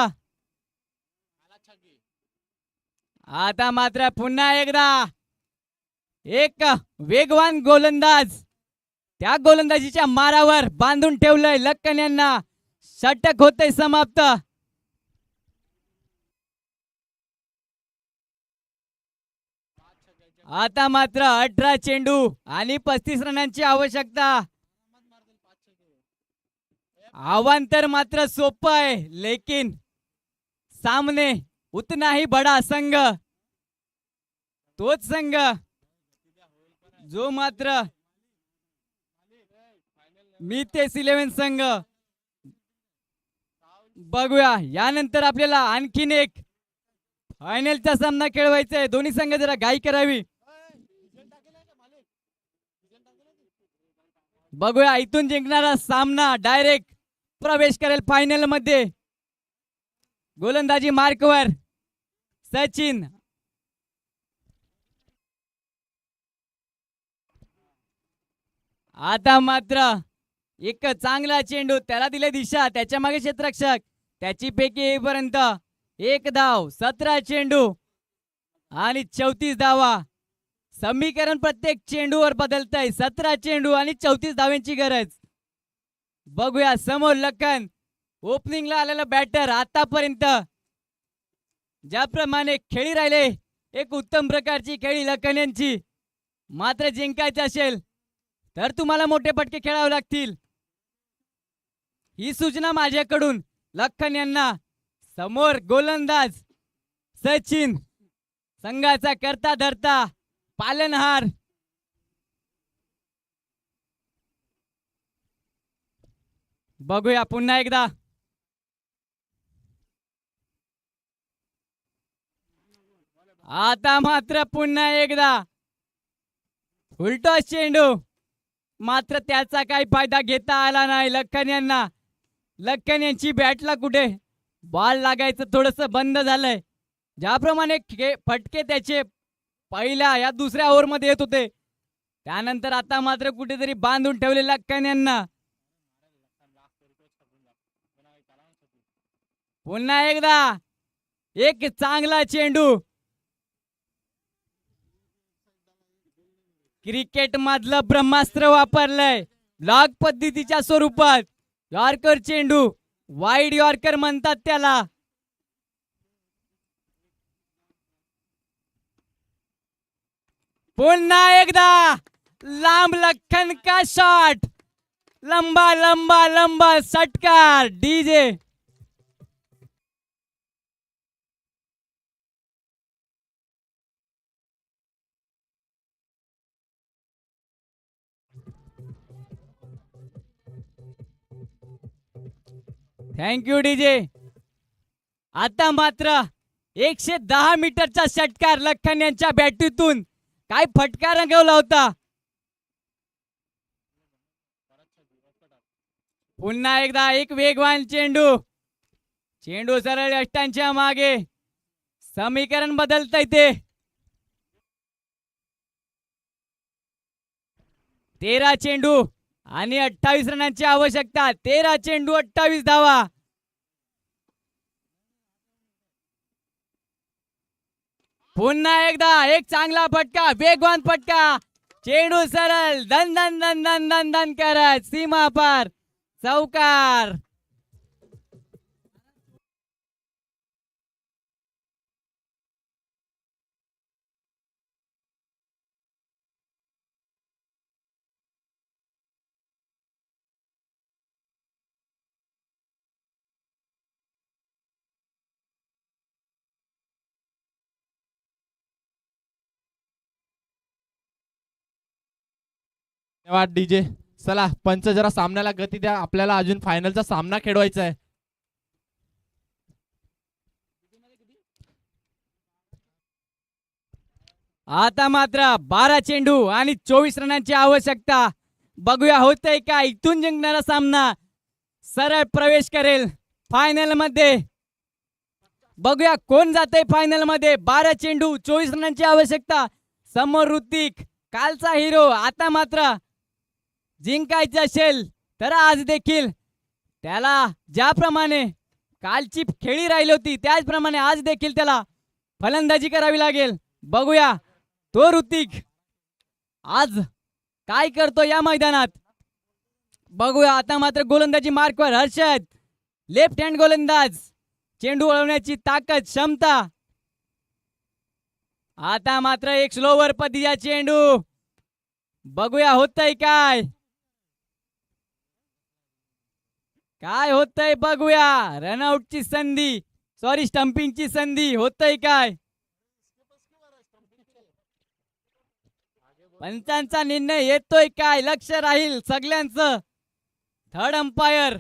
आता मात्र पुन्हा एकदा एक वेगवान गोलंदाज, त्या गोलंदाजीच्या मारावर बांधून ठेवलंय लक्कन यांना. षटक होते समाप्त. आता मात्र 18 चेंडू आणि 35 रनांची आवश्यकता. आव्हान तर मात्र सोपं आहे, लेकिन सामने उतना ही बडा संघ, तोच संघ जो मात्र मितेश 11 संघ. बघूया यानंतर आपल्याला आणखीन एक फायनलचा सामना खेळवायचा आहे. दोन्ही संघ जरा घाई करावी. बघूया इथून जिंकणारा सामना डायरेक्ट प्रवेश करेल फायनल मध्ये. गोलंदाजी मार्कवर सचिन. आता मात्र एक चांगला चेंडू, त्याला दिले दिशा, त्याच्या मागे क्षेत्ररक्षक, त्याची पैकी येईपर्यंत एक धाव. 17 चेंडू आणि 34 धावा. समीकरण प्रत्येक चेंडूवर बदलतंय. 17 चेंडू आणि 34 धावांची गरज. बघूया समोर लखन, ओपनिंगला आलेला बॅटर. आतापर्यंत ज्याप्रमाणे खेळी राहिले, एक उत्तम प्रकारची खेळी लखन यांची. मात्र जिंकायचं असेल तर तुम्हाला मोठे फटके खेळावे लागतील, ही सूचना माझ्याकडून लखन यांना. समोर गोलंदाज सचिन, संघाचा करता धरता पालनहार. बघूया पुन्हा एकदा. आता मात्र पुन्हा एकदा उलटा चेंडू, मात्र त्याचा काही फायदा घेता आला नाही लखन यांना. लखन यांची बॅटला कुठे बॉल लागायचं थोडस बंद झालंय. ज्याप्रमाणे फटके त्याचे पहिल्या या दुसऱ्या ओव्हरमध्ये येत होते, त्यानंतर आता मात्र कुठेतरी बांधून ठेवले लखन यांना. पुन्हा एकदा एक चांगला चेंडू. क्रिकेट मधलं ब्रह्मास्त्र वापरलंय लॉग पद्धतीच्या स्वरूपात. यॉर्कर चेंडू, वाईड यॉर्कर म्हणतात त्याला. पुन्हा एकदा लांब लखन का शॉट, लंबा लंबा लंबा षटकार. DJ thank you DJ. आता मात्र 110 मीटरचा षटकार लखन यांच्या बॅटीतून. काय फटका रंगवला होता. पुन्हा एकदा एक वेगवान चेंडू. चेंडू सरळ यष्टांच्या मागे. समीकरण बदलतंय ते. 13 चेंडू आणि 28 रनांची आवश्यकता. 13 चेंडू 28 धावा. पुन्हा एकदा एक चांगला फटका, वेगवान फटका. चेंडू सरळ दन दन दन दन दन दन करत सीमा पार. चौकार. धन्यवाद डीजे. चला पंच जरा सामन्याला गती द्या, आपल्याला अजून फायनलचा सामना खेळवायचा आहे. आता मात्र 12 चेंडू आणि 24 रनांची आवश्यकता. बघूया होतंय का. इथून जिंकणारा सामना सरळ प्रवेश करेल फायनल मध्ये. बघूया कोण जातंय फायनल मध्ये. 12 चेंडू 24 रनांची आवश्यकता. समोर ऋतिक कालचा हिरो. आता मात्र जिंकायचं असेल तर आज देखील त्याला ज्याप्रमाणे कालची खेळी राहिली होती त्याचप्रमाणे आज देखील त्याला फलंदाजी करावी लागेल. बघूया तो ऋतिक आज काय करतो या मैदानात. बघूया आता मात्र गोलंदाजी मार्कवर हर्षद. लेफ्ट हँड गोलंदाज. चेंडू वळवण्याची ताकद, क्षमता. आता मात्र एक स्लोवर पद्धतीचा चेंडू. बघूया होतंय काय. काय होतंय बघूया. रनआउटची संधी, सॉरी स्टंपिंगची संधी. होतंय काय. पंचांचा निर्णय येतोय काय. लक्ष राहील सगळ्यांचं. Third umpire.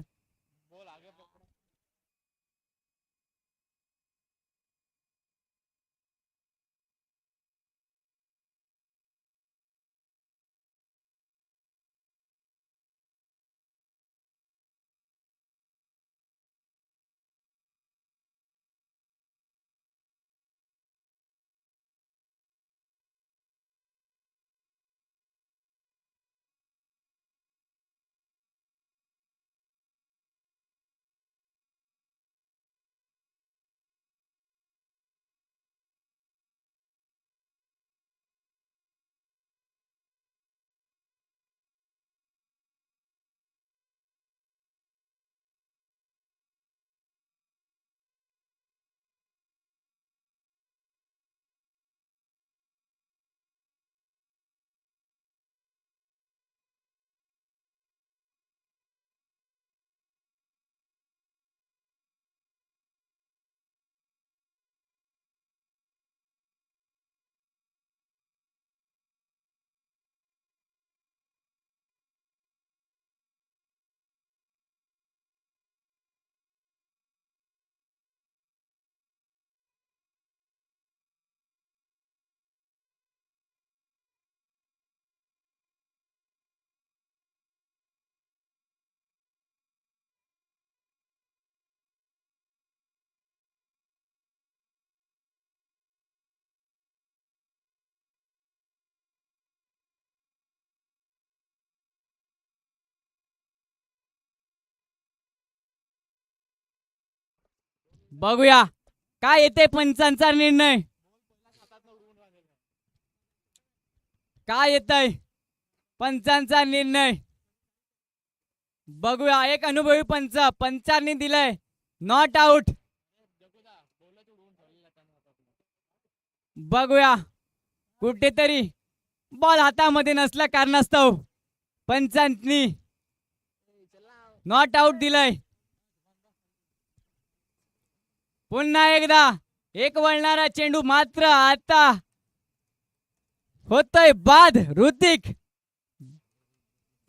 बघूया काय येते पंचांचा निर्णय. काय येतय पंचांचा निर्णय. बघूया एक अनुभवी पंच. पंचांनी दिलंय नॉट आउट. बघूया कुठेतरी बॉल हातामध्ये नसल्या कारणास्तव पंचांनी नॉट आउट दिलंय. पुन्हा एकदा एक वळणारा चेंडू. मात्र आता होतोय बाद. ऋतिक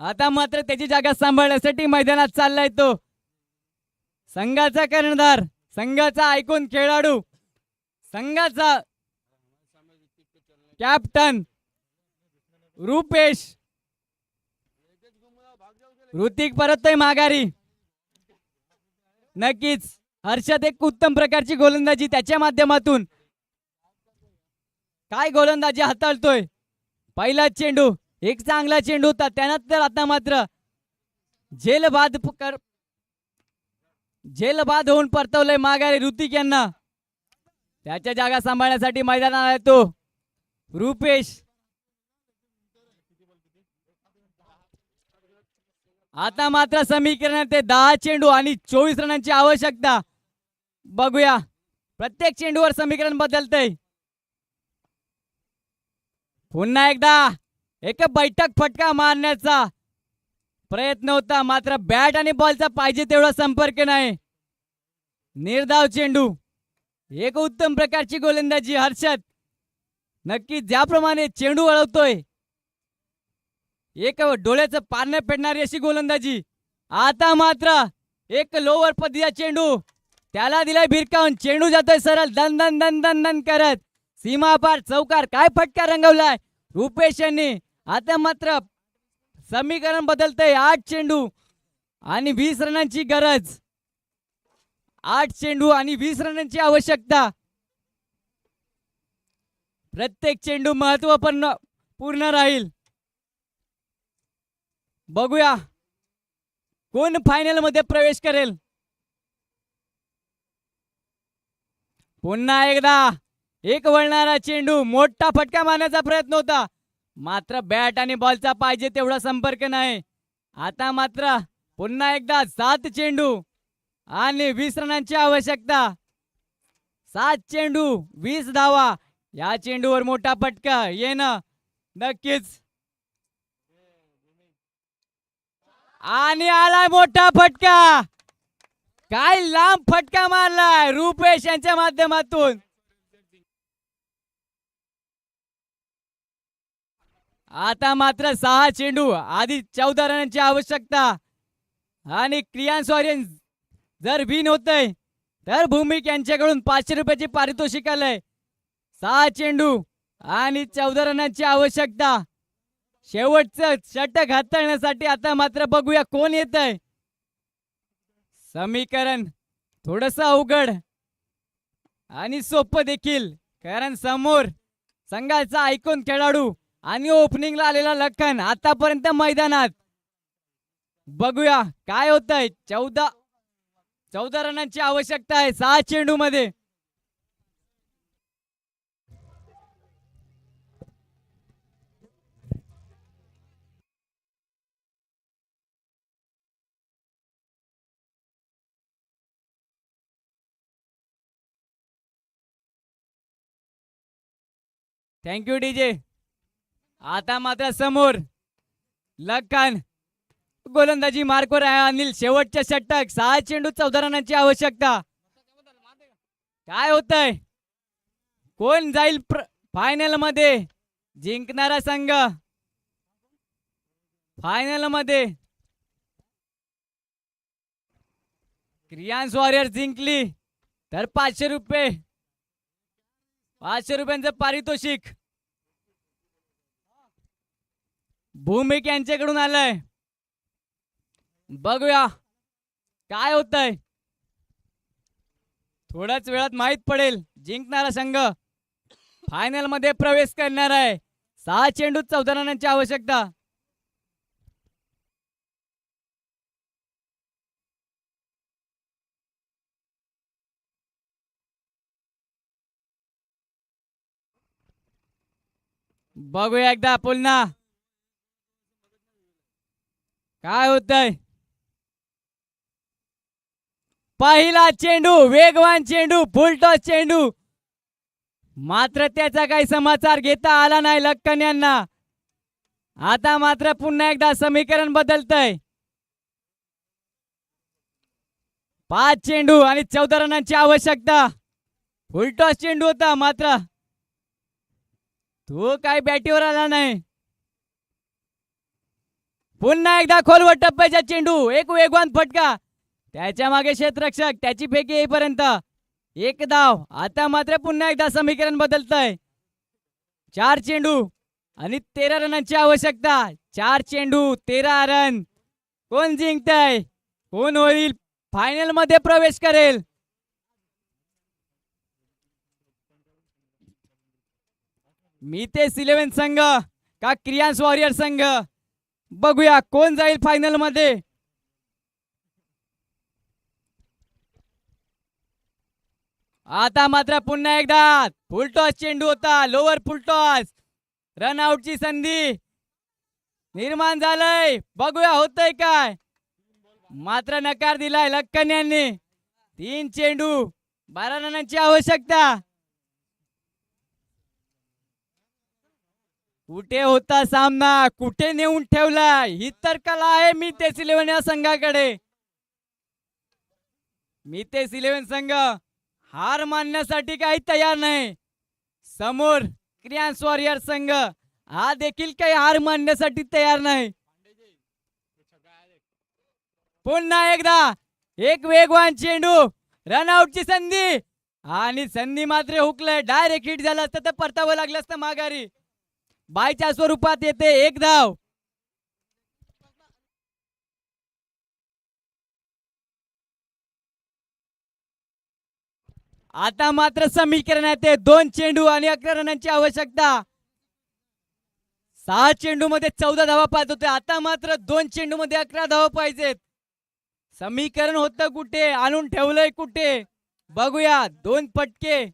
आता मात्र त्याची जागा सांभाळण्यासाठी मैदानात चाललाय तो. संघाचा कर्णधार, संघाचा ऐकून खेळाडू, संघाचा कॅप्टन रुपेश. ऋतिक परततोय माघारी. नक्कीच हर्षद एक उत्तम प्रकारची गोलंदाजी त्याच्या माध्यमातून काय गोलंदाजी हाताळतोय. पहिला चेंडू एक चांगला चेंडू होता, त्यानंतर आता मात्र झेलबाद होऊन परतवलंय माघारी ऋतिक यांना. त्याच्या जागा सांभाळण्यासाठी मैदानात आला तो रुपेश. आता मात्र समीकरण ते 10 चेंडू आणि 24 रनांची आवश्यकता. बघूया प्रत्येक चेंडूवर समीकरण बदलतंय. पुन्हा एकदा एक बैठक फटका मारण्याचा प्रयत्न होता, मात्र बॅट आणि बॉलचा पाहिजे तेवढा संपर्क नाही. निर्धाव चेंडू एक उत्तम प्रकारची गोलंदाजी हर्षद. नक्की ज्याप्रमाणे चेंडू वळवतोय, एक डोळ्याचं पारणं फेडणारी अशी गोलंदाजी. आता मात्र एक लोवर पद्धतीचा चेंडू त्याला दिलाय भिरकावून. चेंडू जातोय सरळ दन दन दन दन दन करत सीमापार चौकार. काय फटका रंगवलाय रुपेश यांनी. आता मात्र समीकरण बदलतंय. 8 चेंडू आणि 20 रनांची गरज. 8 चेंडू आणि 20 रनांची आवश्यकता. प्रत्येक चेंडू महत्वपूर्ण राहील. बघूया कोण फायनल मध्ये प्रवेश करेल. पुन्हा एकदा एक वळणारा चेंडू, मोठा फटका मारण्याचा प्रयत्न होता, मात्र बॅट आणि बॉलचा पाहिजे तेवढा संपर्क नाही. आता मात्र पुन्हा एकदा 7 चेंडू आणि 20 रनांची आवश्यकता. 7 चेंडू 20 धावा. या चेंडूवर मोठा फटका येणं नक्कीच. आणि आलाय मोठा फटका. काय लांब फटका मारलाय रुपेश यांच्या माध्यमातून. आता मात्र 6 चेंडू आधी 14 रनांची आवश्यकता. आणि क्रियान सॉरेन जर विन होतय तर भूमिक यांच्याकडून 500 रुपयाची पारितोषिक आलंय. 6 चेंडू आणि 14 रनांची आवश्यकता. शेवटचं षटक हाताळण्यासाठी आता मात्र बघूया कोण येत आहे. समीकरण थोडस अवघड आणि सोपं देखील, कारण समोर संघाचा आयकॉन खेळाडू आणि ओपनिंगला आलेला लखन आतापर्यंत मैदानात. बघूया काय होतंय. 14 रनांची आवश्यकता आहे 6 चेंडू मध्ये. Thank you DJ. आता मात्र समोर लखन गोलंदाजी मार्कवर आहे. अनिल शेवटच्या षटक. 6 चेंडू 14 रनांची आवश्यकता. काय होतंय, कोण जाईल फायनल मध्ये. जिंकणारा संघ फायनल मध्ये. क्रियान्स वॉरियर जिंकली तर 500 रुपये, 500 रुपयांचं पारितोषिक भूमिक यांच्याकडून आलंय. बघूया काय होतंय. थोड्याच वेळात माहित पडेल. जिंकणारा संघ फायनल मध्ये प्रवेश करणार आहे. 6 चेंडू 14 रनांची आवश्यकता. बघूया एकदा पुन्हा काय होतंय. पहिला चेंडू वेगवान चेंडू, फुलटॉस चेंडू, मात्र त्याचा काही समाचार घेता आला नाही लक्कन यांना. आता मात्र पुन्हा एकदा समीकरण बदलतंय. 5 चेंडू आणि 14 रनांची आवश्यकता. फुलटॉस चेंडू होता, मात्र तो काय बॅटीवर आला नाही. पुन्हा एकदा खोलवर टप्प्याचा चेंडू, एक वेगवान फटका, त्याच्या मागे क्षेत्ररक्षक, त्याची फेकी येईपर्यंत 1 धाव. आता मात्र पुन्हा एकदा समीकरण बदलतंय. 4 चेंडू आणि 13 रनांची आवश्यकता. 4 चेंडू 13 रन. कोण जिंकतंय, कोण होईल फायनल मध्ये प्रवेश करेल. मितेश 11 संघ का क्रियांस वॉरियर संघ, बघूया कोण जाईल फायनल मध्ये. आता मात्र पुन्हा एकदा फुलटॉस चेंडू होता, लोअर फुलटॉस. रन आउटची संधी निर्माण झालंय, बघूया होतंय काय. मात्र नकार दिलाय लक्कन यांनी. 3 चेंडू 12 रनांची आवश्यकता. कुठे होता सामना, कुठे नेऊन ठेवलाय, ही तर कला आहे मितेश 11 या संघाकडे. मितेश 11 संघ हार मानण्यासाठी काही तयार नाही. समोर क्रियांस वॉरियर संघ हा देखील काही हार मानण्यासाठी तयार नाही. पुन्हा एकदा एक वेगवान चेंडू, रनआउटची संधी आणि संधी मात्र हुकलंय. डायरेक्ट हिट झालं असतं तर परतावं लागलं असतं माघारी. बायच्या स्वरूपात येते 1 धाव. आता मात्र समीकरण येते 2 चेंडू आणि 11 रनांची आवश्यकता. 6 चेंडू मध्ये 14 धावा पाहिजे होते, आता मात्र 2 चेंडू मध्ये 11 धावा पाहिजेत. समीकरण होतं कुठे, आणून ठेवलंय कुठे, बघूया. 2 फटके.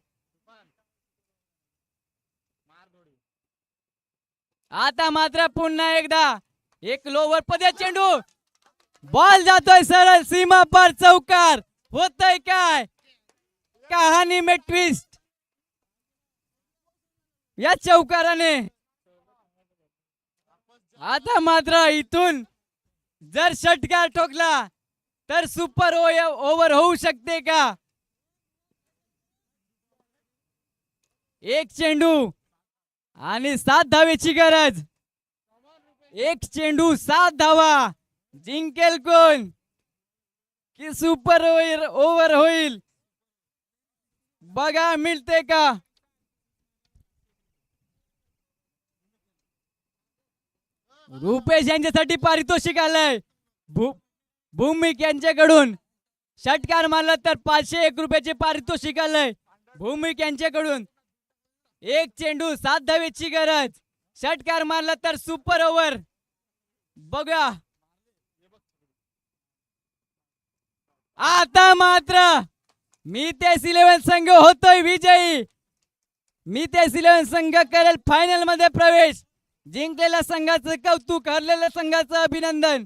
आता मात्र पुन्हा एकदा एक लोवर पदे चेंडू, बॉल जातोय सरळ सीमा पार चौकार. होतंय काय, कहाणी में ट्विस्ट या चौकाराने. आता मात्र इथून जर षटकार ठोकला तर सुपर ओव्हर होऊ शकते का. 1 चेंडू आणि 7 धावेची गरज. 1 चेंडू 7 धावा. जिंकेल कोण की सुपर ओव्हर होईल, बघा मिळते का. रुपेश यांच्यासाठी पारितोषिक आलंय. भूमिक यांच्याकडून षटकार मारला तर 501 रुपयाचे पारितोषिक आलंय भूमिक यांच्याकडून. 1 चेंडू 7 धावेची गरज, षटकार मारला तर सुपर ओव्हर. बघा आता मात्र मितेश 11 संघ होतोय विजयी. मितेश 11 संघ करेल फायनल मध्ये प्रवेश. जिंकलेल्या संघाचं कौतुक, हरलेल्या संघाचं अभिनंदन.